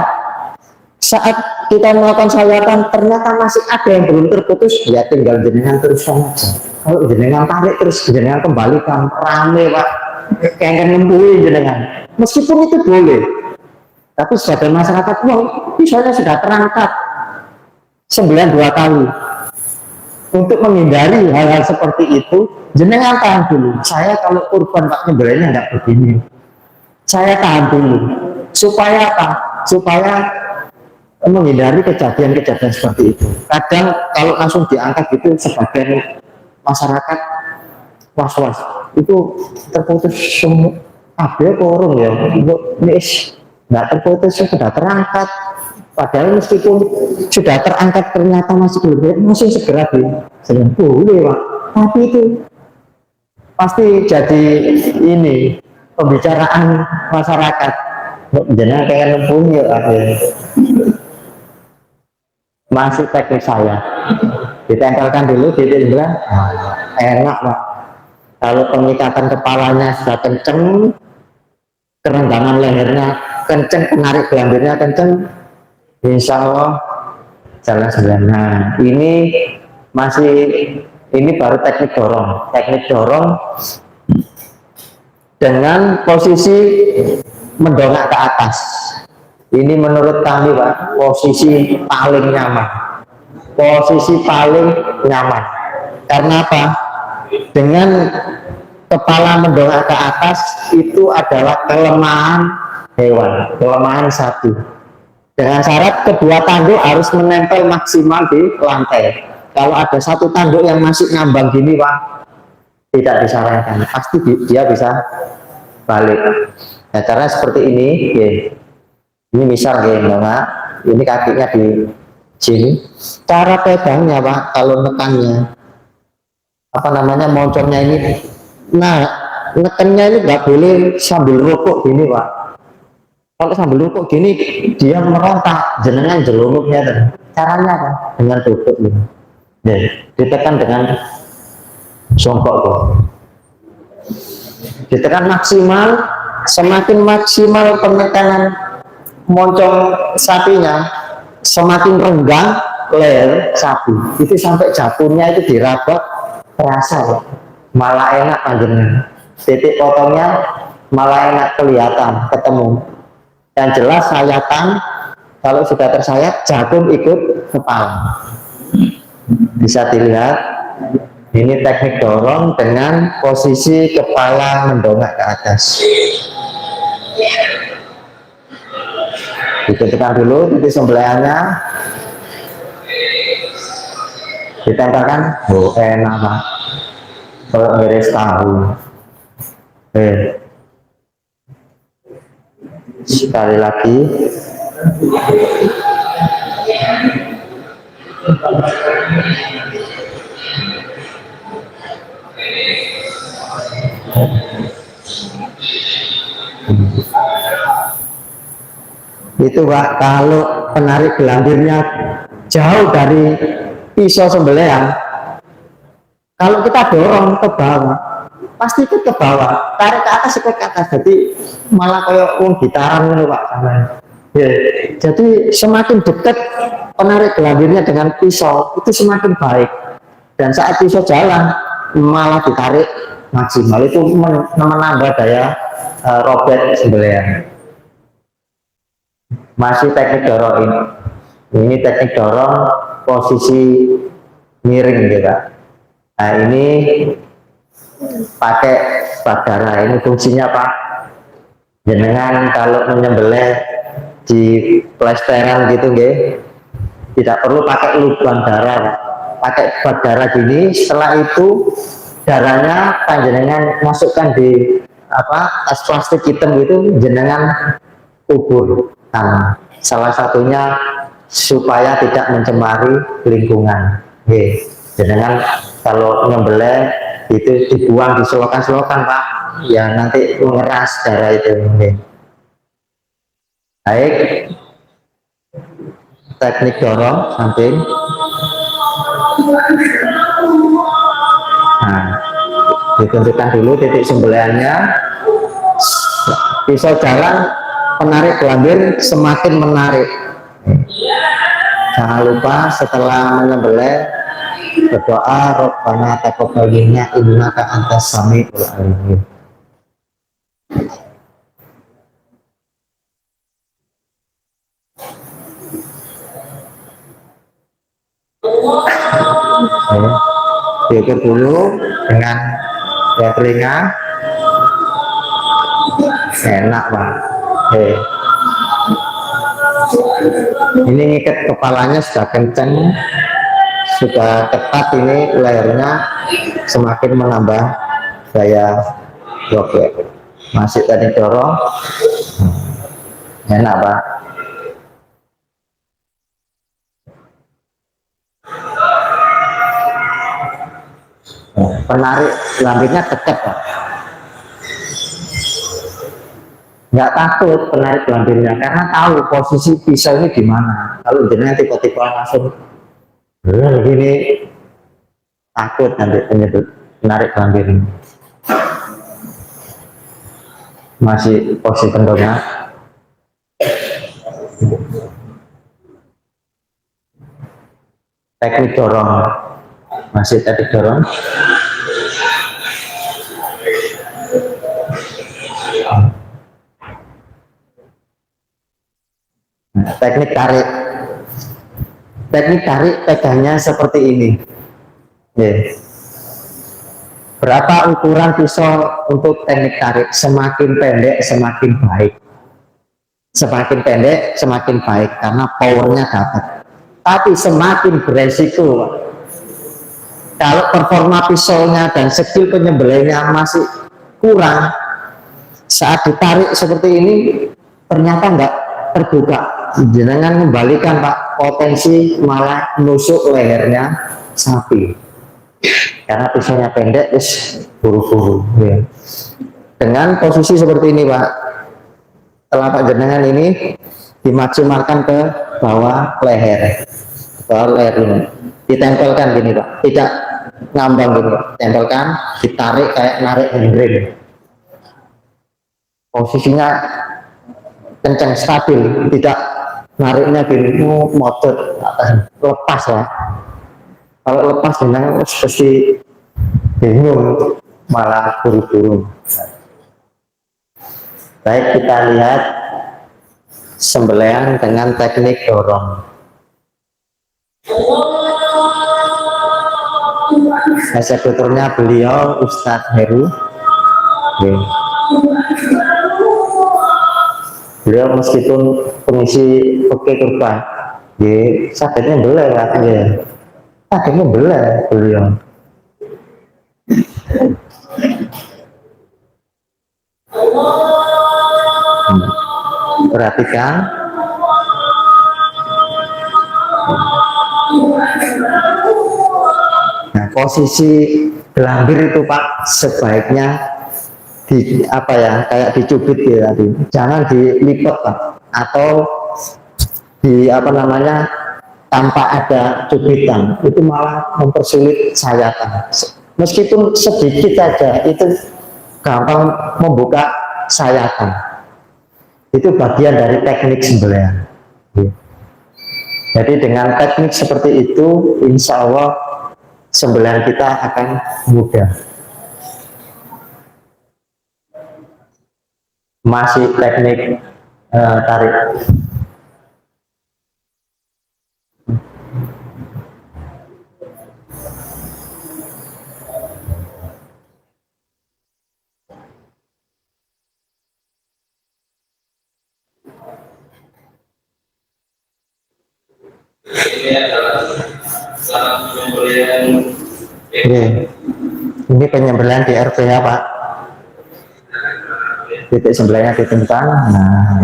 Saat kita melakukan sayapan, ternyata masih ada yang belum terputus, ya tinggal jenengan teruskan aja. Kalau jenengan tarik terus, jenengan kembalikan, rame, Pak. Kayak ngempuin jenengan. Meskipun itu boleh, tapi sebagai masyarakat uang, pisaunya sudah terangkat sembelihan 2 kali. Untuk menghindari hal-hal seperti itu, jenengan tahan dulu. Saya kalau kurban, Pak, nyembelihnya enggak begini. Saya tahan dulu. Supaya apa? Supaya menghindari kejadian-kejadian seperti itu. Kadang kalau langsung diangkat gitu, sebagian masyarakat was-was. Itu terputus semua. Kabel korong ya, nggak terputus, sudah terangkat. Padahal meskipun sudah terangkat ternyata masih belum, masih segera boleh, Pak. Tapi itu pasti jadi ini pembicaraan masyarakat. Jangan kayak nempunya akhirnya. Masih teknik saya, ditempelkan dulu titik sebelah, enak, Pak. Kalau pengikatan kepalanya sudah kenceng, kerenggangan lehernya kenceng, penarik gelambirnya kenceng, insya Allah jalan sembelihan. Nah, ini masih, ini baru teknik dorong. Teknik dorong dengan posisi mendongak ke atas. Ini menurut kami Pak, posisi paling nyaman. Posisi paling nyaman. Karena apa? Dengan kepala mendongak ke atas itu adalah kelemahan hewan, kelemahan sapi. Dengan syarat kedua tanduk harus menempel maksimal di lantai. Kalau ada satu tanduk yang masih ngambang gini Pak, tidak disarankan. Pasti dia bisa balik. Nah, caranya seperti ini. Ya. Ini misal ya, ini kakinya di sini. Cara pegangnya Pak, kalau nekannya, apa namanya, moncongnya ini, nah nekannya ini nggak boleh sambil rukuk gini Pak. Kalau sambil rukuk gini dia merontak, jenengan jelunuknya. Caranya apa? Dengan duduk ini. Ya, ditekan dengan jongkok tuh. Ditekan maksimal, semakin maksimal penekanan moncong sapinya, semakin renggang leher sapi. Itu sampai japunnya itu diraba terasa, malah enak panjangnya. Titik potongnya malah enak kelihatan, ketemu. Dan jelas sayatan, kalau sudah tersayat, jagung ikut kepala. Bisa dilihat, ini teknik dorong dengan posisi kepala mendongak ke atas. Ditekan dulu titik sembelahannya, ditempelkan. Oh enak Pak, kalau ngiris tahu. Sekali lagi. Itu Pak, kalau penarik gelambirnya jauh dari pisau sembelihan, kalau kita dorong ke bawah pasti ikut ke bawah, tarik ke atas ikut ke atas, jadi malah kayak gitaran itu Pak. Ya, jadi semakin dekat penarik gelambirnya dengan pisau itu semakin baik, dan saat pisau jalan malah ditarik maksimal, itu menambah daya robek sembelihan. Masih teknik dorong ini teknik dorong posisi miring gitu Pak. Nah ini pakai bagara, ini fungsinya Pak, jenengan kalau menyembelih di plesteran gitu tidak perlu pakai lubang darah, pakai bagara gini. Setelah itu darahnya panjenengan masukkan di tas plastik hitam gitu, jenengan kubur. Nah, salah satunya supaya tidak mencemari lingkungan. Jenengan kalau nyembelih itu dibuang di selokan-selokan Pak, ya nanti mengeras darah itu. Baik, teknik dorong samping. Nah, ditentukan dulu titik sembelihannya. Pisau jalan, penarik gelambir semakin menarik. Jangan lupa setelah menyembelih berdoa, Rabbana taqabbal minna innaka antas samiul alim. Diukur dulu dengan telinga, enak Pak. Ini ngikat kepalanya sudah kenceng, sudah ketat, ini lehernya semakin menambah daya robek. Masih tadi dorong, enak Pak. Penarik gelambirnya dekat Pak, nggak takut penarik gelambirnya karena tahu posisi pisau ini di mana. Kalau jenengan tiba-tiba langsung begini, takut nanti penarik gelambir ini. Masih posisi pendongak. Teknik dorong, masih teknik dorong. Teknik tarik. Teknik tarik pegangnya seperti ini. Ya. Berapa ukuran pisau untuk teknik tarik? Semakin pendek semakin baik. Semakin pendek semakin baik karena powernya dapat. Tapi semakin beresiko, Pak. Kalau performa pisaunya dan skill penyembelihnya masih kurang, saat ditarik seperti ini ternyata enggak terbuka. Jangan kembalikan, Pak, potensi malah menusuk lehernya sapi. Karena pisaunya pendek, terus buru-buru. Ya. Dengan posisi seperti ini, Pak, telapak jenengan ini dimaksimalkan ke bawah leher, ini, ditempelkan gini, Pak, tidak ngambang gini, tempelkan, ditarik kayak narik handbrake. Posisinya kencang, stabil, tidak nariknya gini, motor atas, lepas ya. Kalau lepas jenengan pasti bingung, malah buru-buru. Baik, kita lihat sembelihan dengan teknik dorong. Eksekutornya beliau Ustadz Heru. Beliau meskipun pengisi peke kurban, sakitnya belah katanya. Sakitnya belah beliau. Perhatikan. Nah, posisi gelambir itu, Pak, sebaiknya di apa ya, kayak dicubit ya tadi. Jangan dilipat, Pak, atau di apa namanya, tanpa ada cubitan, itu malah mempersulit sayatan. Meskipun sedikit saja itu gampang membuka sayatan. Itu bagian dari teknik sembelihan. Jadi dengan teknik seperti itu, insya Allah sembelihan kita akan mudah. Masih teknik tarik. Ini penyembelihan di RPH, Pak. Titik sembelihnya ditentukan. Nah,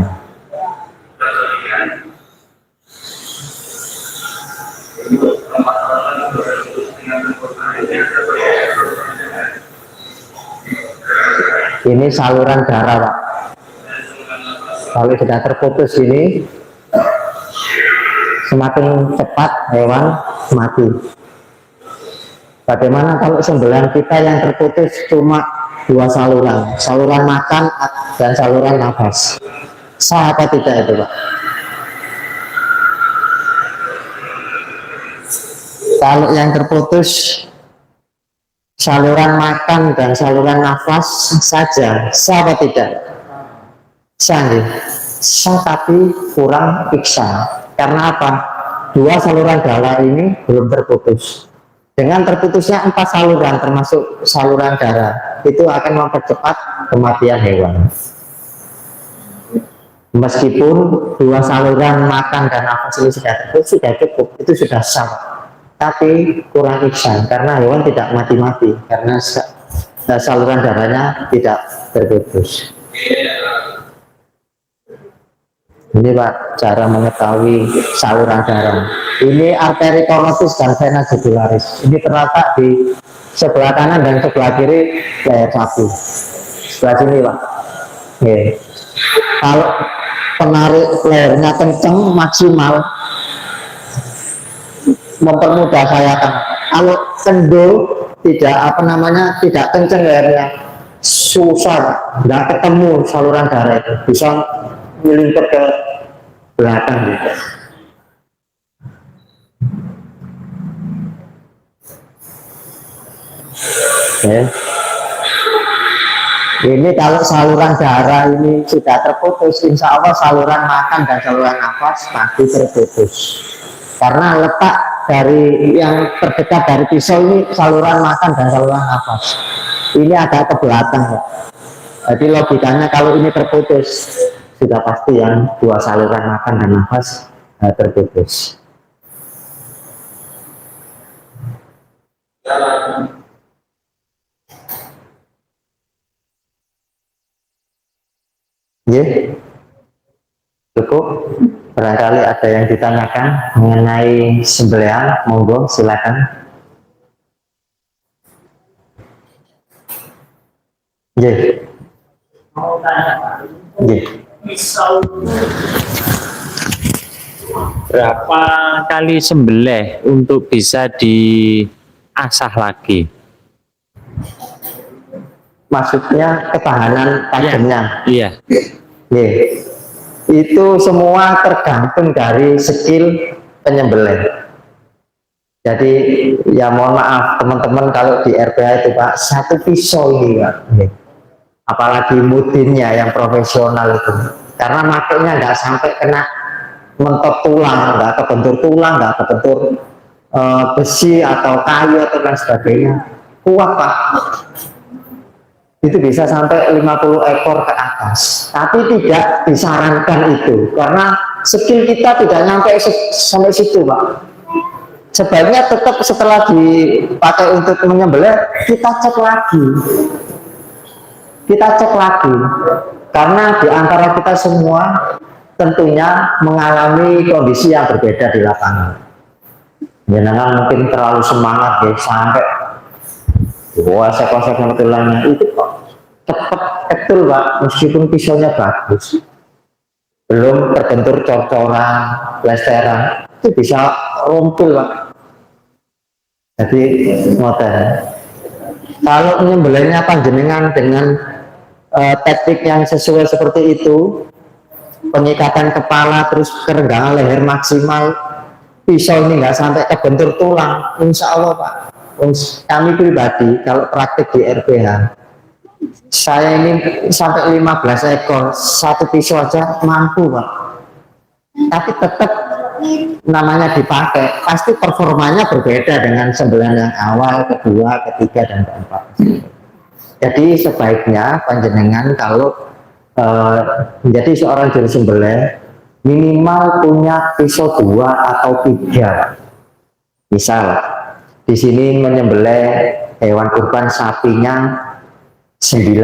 ini saluran darah, Pak. Kalau sudah terputus ini, semakin cepat hewan mati. Bagaimana kalau sembelihan kita yang terputus cuma 2 saluran, saluran makan dan saluran nafas? Sah apa tidak itu, Pak? Kalau yang terputus saluran makan dan saluran nafas saja, sah apa tidak? Sah, ya? Sah, tapi kurang piksa. Karena apa? 2 saluran darah ini belum terputus. Dengan terputusnya 4 saluran termasuk saluran darah, itu akan mempercepat kematian hewan. Meskipun 2 saluran makan dan nafas ini sudah terputus, sudah cukup, itu sudah sah. Tapi kurang ihsan karena hewan tidak mati-mati karena saluran darahnya tidak terputus. Ini, Pak, cara mengetahui saluran darah. Ini arteri korotis dan vena jugularis. Ini terletak di sebelah kanan dan sebelah kiri leher sapi. Sebelah sini, Pak. Oke. Kalau penarik lehernya kenceng maksimal, mempermudah sayatan. Kalau kendor tidak apa namanya, tidak kenceng lehernya, susah, nggak ketemu saluran darah itu, bisa melingkar ke belakang gitu. Oke. Ini kalau saluran darah ini sudah terputus, insya Allah saluran makan dan saluran nafas pasti terputus. Karena letak dari yang terdekat dari pisau ini saluran makan dan saluran nafas. Ini agak ke belakang, Pak. Jadi logikanya kalau ini terputus, sudah pasti yang dua saluran makan dan nafas terputus. Ya, cukup. Barangkali ada yang ditanyakan mengenai sembelihan, monggo silakan. Ya, Mau tanya Pak, ya. pisau Berapa kali sembelih untuk bisa diasah lagi? Maksudnya ketahanan tajamnya. Iya. Ya, itu semua tergantung dari skill penyembelih. Jadi ya mohon maaf teman-teman kalau di RPH itu Pak, satu pisau ini Pak. Ya. Apalagi mudinnya yang profesional itu. Karena makainya nggak sampai kena mentok tulang, nggak kebentur tulang, nggak kebentur besi atau kayu atau lain sebagainya. Kuat Pak. Itu bisa sampai 50 ekor ke atas, tapi tidak disarankan itu karena skill kita tidak nyampe sampai situ Pak. Sebaiknya tetap setelah dipakai untuk menyembelih kita cek lagi karena di antara kita semua tentunya mengalami kondisi yang berbeda di lapangan. Jangan mungkin terlalu semangat ya sampai sekosek tulangnya itu kok cepat ketul Pak, meskipun pisaunya bagus, belum terbentur cor-coran, plesteran, itu bisa rumpul Pak. Jadi modern. Kalau menyembelihnya panjenengan dengan teknik yang sesuai seperti itu, pengikatan kepala terus kerenggangan leher maksimal, pisau ini nggak sampai kebentur tulang, insya Allah Pak. Kami pribadi kalau praktik di RPH, saya ini sampai 15 ekor satu pisau aja mampu Pak. Tapi tetap namanya dipakai, pasti performanya berbeda dengan sembelihan yang awal, kedua, ketiga, dan keempat. Jadi sebaiknya panjenengan kalau menjadi seorang juru sembelih minimal punya pisau 2 atau 3. Misal di sini menyembelih hewan kurban sapinya 9,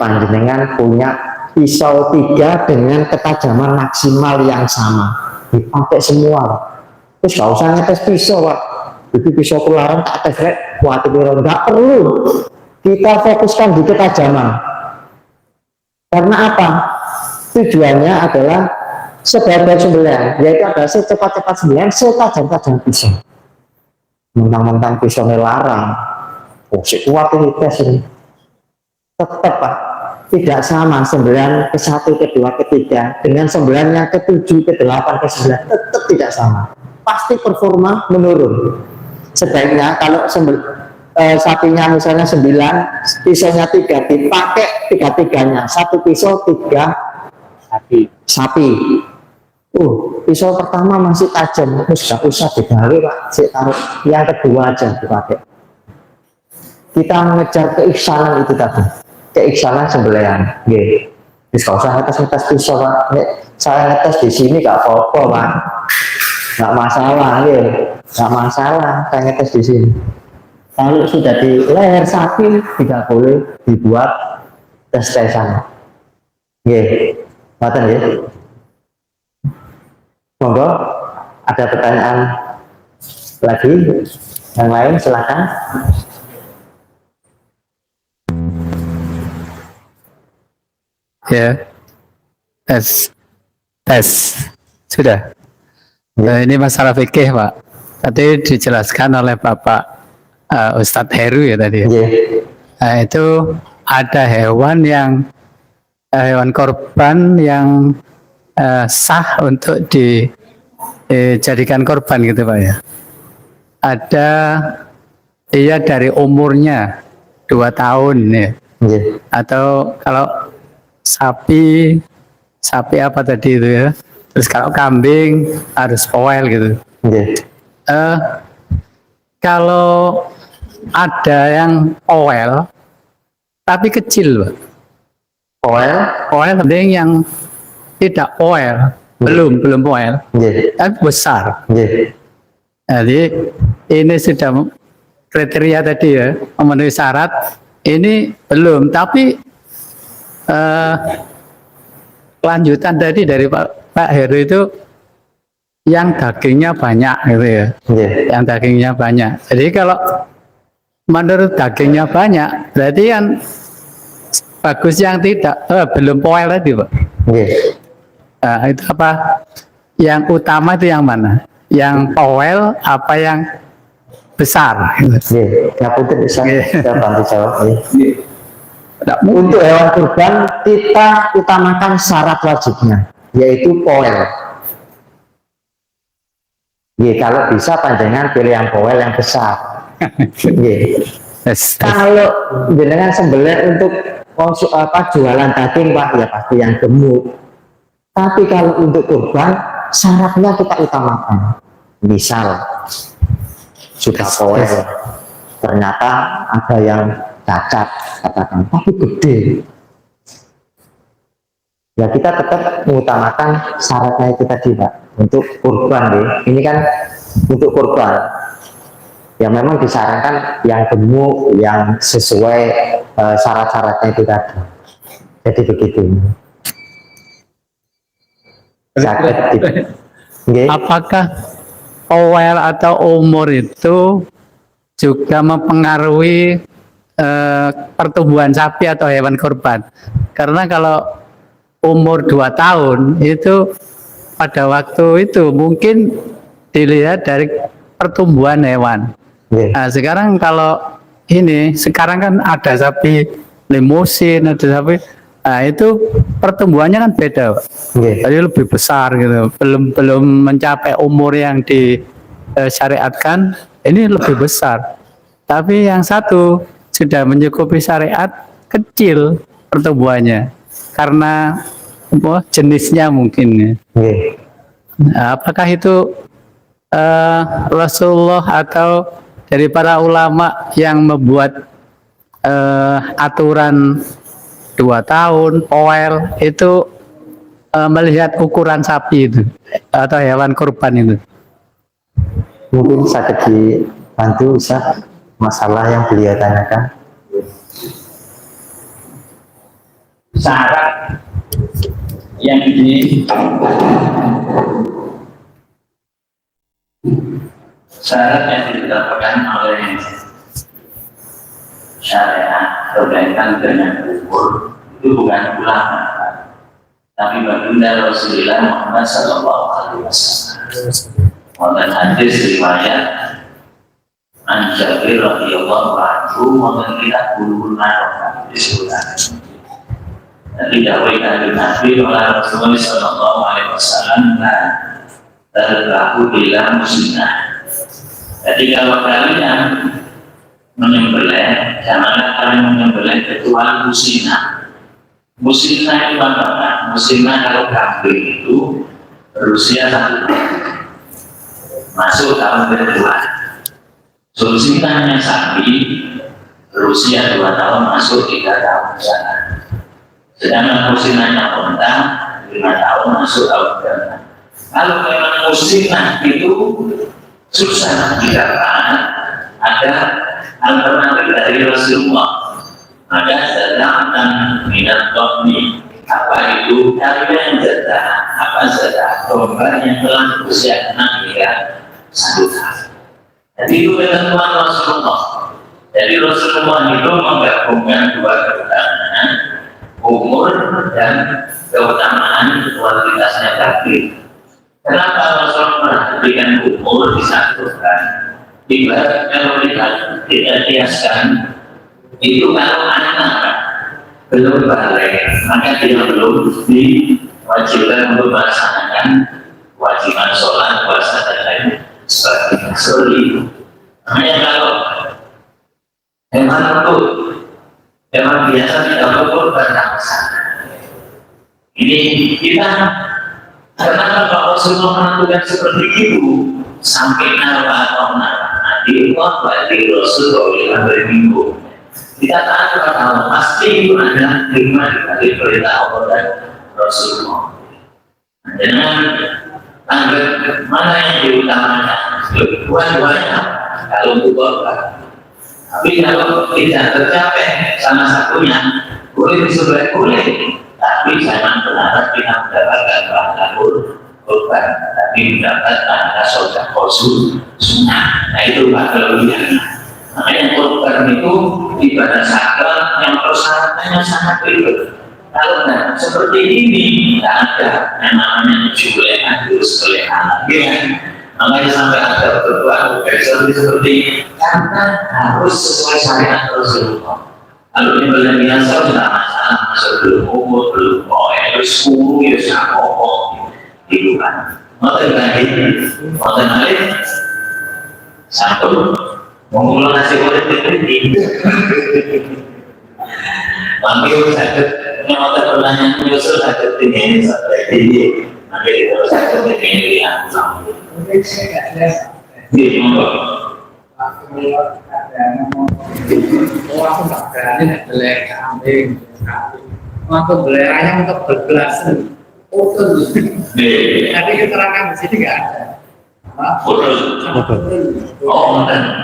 panjenengan punya pisau 3 dengan ketajaman maksimal yang sama, dipakai semua Pak. Terus gak usah ngetes pisau Pak, itu pisau keluaran tak tes kuat nggak perlu, kita fokuskan di ketajaman. Karena apa? Tujuannya adalah sebagai sembelihan, yaitu adalah secepat-cepat sembelihan, setajam-tajam pisau. Mentang-mentang pisau larang, si kuat ini tes ini. Tetap Pak, tidak sama sembelihan ke-1, ke-2, ke-3 dengan sembelihan yang ke-7, ke-8, ke-9, tetap tidak sama. Pasti performa menurun. Sebaiknya kalau sapinya misalnya 9, pisaunya 3, dipakai 3-3-nya, satu pisau 3 sapi. Pisau pertama masih tajam, terus gak usah digali Pak, saya taruh yang kedua aja dipakai. Kita mengejar keiksanan itu tadi, keiksanan sembelihan. Terus gak usah ngetes pisau Pak. Saya ngetes di sini gak apa-apa Pak, gak masalah gak masalah saya ngetes di sini. Kalau sudah di leher sapi tidak boleh dibuat tes-tesan. Ngoten ya. Monggo, ada pertanyaan lagi yang lain silakan. Ya, tes sudah. Ini masalah fikih Pak. Tadi dijelaskan oleh Bapak Ustadz Heru ya tadi. Itu ada hewan korban yang sah untuk dijadikan korban gitu Pak ya. Ada dia dari umurnya 2 tahun ya, Nggih. Atau kalau sapi apa tadi itu ya. Terus kalau kambing harus poel gitu. Nggih. Eh, kalau ada yang poel tapi kecil, Pak. Poel. Penting yang tidak poel, belum poel, Nggih. tapi besar. Nggih. Jadi ini sudah kriteria tadi ya, memenuhi syarat. Ini belum, tapi kelanjutan tadi dari Pak Heru itu yang dagingnya banyak gitu ya, Nggih. yang dagingnya banyak. Jadi kalau menurut dagingnya banyak, berarti kan bagus yang tidak belum poel tadi, Pak. Nggih. Itu apa? Yang utama itu yang mana? Yang poel apa yang besar? Nggih. Ngapunten bisa Nggih. saya bantu jawab nggih. Tidak mungkin. Untuk hewan kurban kita utamakan syarat wajibnya, yaitu poel. Nggih, kalau bisa panjangan pilih yang poel yang besar. Nggih. Yes. Kalau jenengan sembelih untuk jualan daging Pak, ya pasti yang gemuk. Tapi kalau untuk kurban, syaratnya kita utamakan. Misal sudah poel, ternyata ada yang cacat, katakan, tapi gede. Ya kita tetap mengutamakan syaratnya itu tadi Pak, untuk kurban deh. Ini kan untuk kurban. Ya memang disarankan yang gemuk, yang sesuai syarat-syaratnya itu tadi. Jadi begitu. Sakit gitu. Nggih. Apakah poel atau umur itu juga mempengaruhi pertumbuhan sapi atau hewan kurban? Karena kalau umur 2 tahun itu pada waktu itu mungkin dilihat dari pertumbuhan hewan. Nggih. Nah, sekarang kalau sekarang kan ada sapi limusin, ada sapi, nah itu pertumbuhannya kan beda, Pak. Nggih. Jadi lebih besar gitu, belum mencapai umur yang disyariatkan, ini lebih besar. Tapi yang satu sudah mencukupi syariat, kecil pertumbuhannya, karena jenisnya mungkin. Nggih. Nah, apakah itu Rasulullah atau dari para ulama yang membuat aturan 2 tahun poel itu melihat ukuran sapi itu atau hewan kurban itu? Mungkin saya dibantu Ustaz masalah yang beliau tanyakan. Syarat yang ditetapkan oleh syariat berkaitan dengan umur itu bukan ulama, tapi baginda Rasulullah Muhammad Sallallahu Alaihi Wasallam. Wonten hadis riwayat An Jabir radhiyallahu anhu wonten kita bulu disebutkan. Jadi dawai dari Nabi oleh Rasulullah Sallallahu Alaihi Wasallam terlaku bilang musnah. Jadi kalau kalian menyembelih, janganlah kalian menyembelih kecuali musnah. Musnah itu apa? Musnah kalau kambing itu berusia 1 tahun, masuk tahun kedua. Musnahnya sapi berusia 2 tahun, masuk 3 tahun sana. Sedangkan musnahnya unta 5 tahun, masuk tahun kedua. Kalau memang musnah itu susah didapat, ada alternatif dari Rasulullah. Maka sedangkan minat dokni, apa itu? Kalian yang jadah, apa jadah? Korban yang telah berusia 6 hingga 1 tahun. Jadi itu ketentuan Rasulullah. Jadi Rasulullah itu menggabungkan 2 keutamaan, umur dan keutamaan kualitasnya tadi. Kenapa Rasul memperhatikan umur disatukan? Ibarat kalau tidak kiaskan, itu kalau anak belum balik, maka dia belum diwajibkan untuk melaksanakan kewajiban sholat, puasa dan lain sebagainya. Makanya kalau hewan itu Memang biasa tidak berkorban ini kita karena kalau Rasulullah menentukan seperti itu sampai nama atau nanti berarti Rasulullah berminggu kita taat kepada Allah pasti itu adalah terima dari perintah Allah dan Rasulullah. Dengan tanggal mana yang diutamakan dua-duanya kalau berkorban. Tapi kalau tidak tercapai salah satunya boleh disebut boleh, tapi jangan berharap kita mendapatkan pahala korban, tapi mendapat pahala sedekah sunnah. Nah itu kelebihannya. Makanya korban itu ibadah sakral yang persyaratannya sangat ribet. Kalau tidak seperti ini tidak ada yang namanya julehan terus kelehan. Makanya sampai ada berbuat seperti karena harus sesuai syariat Rasulullah. Kalau ini bulan biasa tidak masalah, masuk belum umur belum harus 10 ya sama itu kan. Mau terkait satu mengulang nasi goreng ini. Kami sakit mau pertanyaan menyusul sakit ini sampai ini. Nanti kita sakit ini yang sama. Di aku tak berani beli kambing, waktu beli ayam untuk berbelas utuh. Tapi keterangan di sini nggak ada. Oh,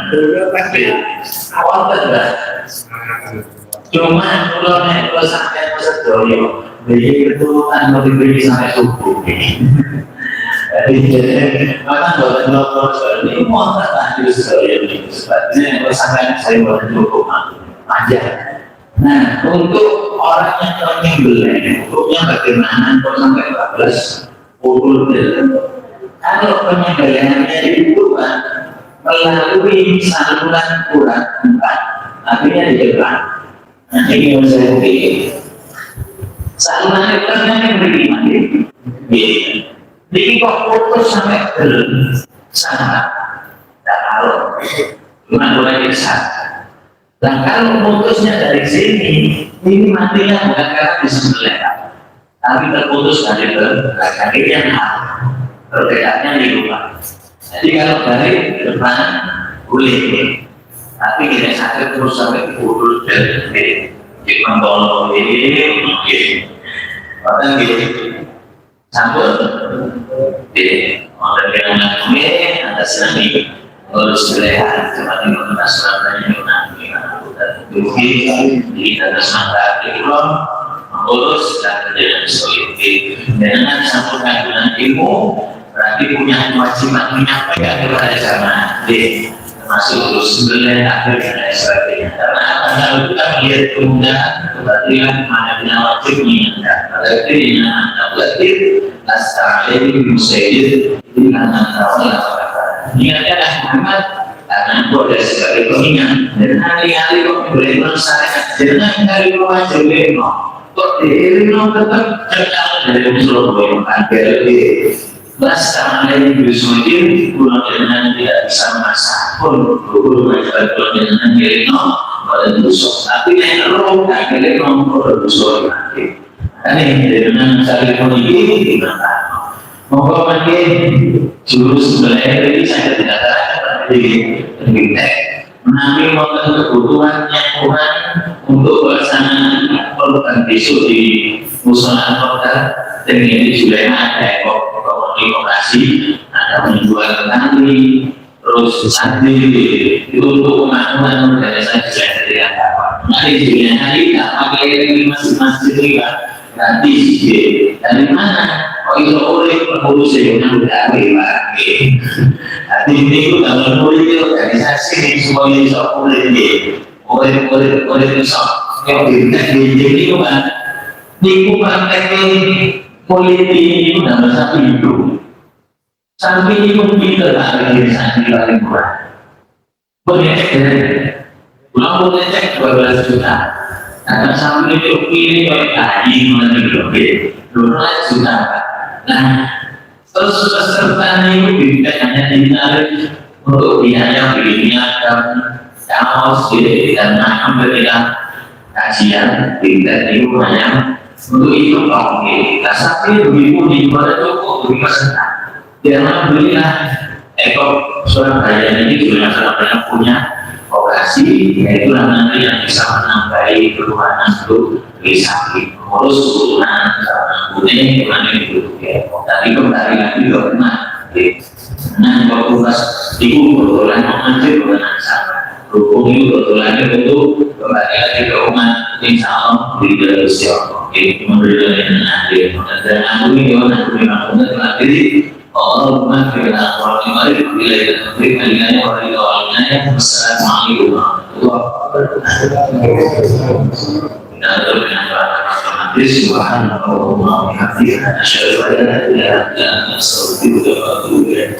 dulu pasti awal tidak. Cuma kalau sampai sedoyo, beli itu kan mau dibeli sampai subuh. Jadi, maka kalau ini mau tak sedoyo ini sebabnya kalau sampai saya boleh cukup aja. Nah, untuk orang yang beli, untuknya bagaimana? Untuk sampai 14 puluh kalau penyembelihannya itu kan melalui saluran urat 4, artinya di depan. Nah, ini yang saya pilih. Saluran uratnya yang bagaimana? Jadi kok putus sampai belum sangat tak tahu. Cuma boleh bisa. Dan kalau putusnya dari sini, ini matinya bukan karena disembelih, tapi terputus dari belakang ini yang perbedaannya di luar. Jadi kalau dari depan boleh, tapi tidak sakit terus sampai putus dari mentolong ini, bahkan gitu. Sambut, orang yang nanti atas nami urus belehan seperti mengenai suratnya nanti bukti di atas mata ilmu mengurus dan dengan solid dengan sambutan dengan ilmu berarti punya kewajiban menyampaikan kepada jamaah termasuk urus belehan akhir dan sebagainya. Karena kalau kita melihat kemudahan kebatilan mana yang wajib mengingatkan berarti berarti astagfirullah musyid dengan Allah. Ingatkanlah Muhammad karena itu ada sebagai pengingat dan hari-hari kok boleh melaksanakan jangan hari wajib leno kok leno tetap terkal dari unsur yang agar di astagfirullah musyid pulang dengan tidak bisa masak pun guru mengajar dengan leno pada dosa tapi yang roh tak leno pada dosa nanti. Ini dengan saling menghibur digunakan. Moga makin jurus belajar ini saya tidak tahu di mengambil waktu kebutuhannya Tuhan untuk pelaksanaan perlukan besok di musola kota dengan ini sudah ada komunikasi ada menjual tani terus santri itu untuk pemahaman dari saya sudah tidak apa. Nanti juga hari tak pakai ini masing-masing nanti dari mana? Oh itu oleh pengurus yang udah lagi. Nanti ini kalau mulai organisasi semuanya bisa oleh bisa yang jadi kan di partai politik itu dalam satu hidup. Sampai itu kita lagi sangat paling murah. Boleh pulang boleh cek 12 juta. Akan sampai itu pilih oleh kaji menjadi 12 juta. Nah, terus peserta ini tidak hanya ditarik untuk biaya belinya dan kaos dan maham ketika kajian tidak di rumahnya untuk itu oke. Tapi begitu di mana cukup beri peserta. Jangan belilah ekor Surabaya ini juga Surabaya punya vokasi, yaitu nanti yang bisa menambahi keluaran untuk bisa mengurus keturunan kuning kemana itu ya. Tapi kembali lagi ke rumah. Nah, kalau ibu kebetulan mengajar dengan sama. Hukum itu kebetulan untuk kembali lagi ke umat. Insya Allah di dalam siapa. Jadi memberikan yang adil. Dan aku ini orang yang memang adil. Allah umat kita orang yang mari bila kita memberi kaliannya orang yang awalnya yang Assalamualaikum warahmatullahi wabarakatuh. Dan terima subhanallah wa bihamdihi asyhadu an la ilaha illa anta astaghfiruka wa atubu ilaik.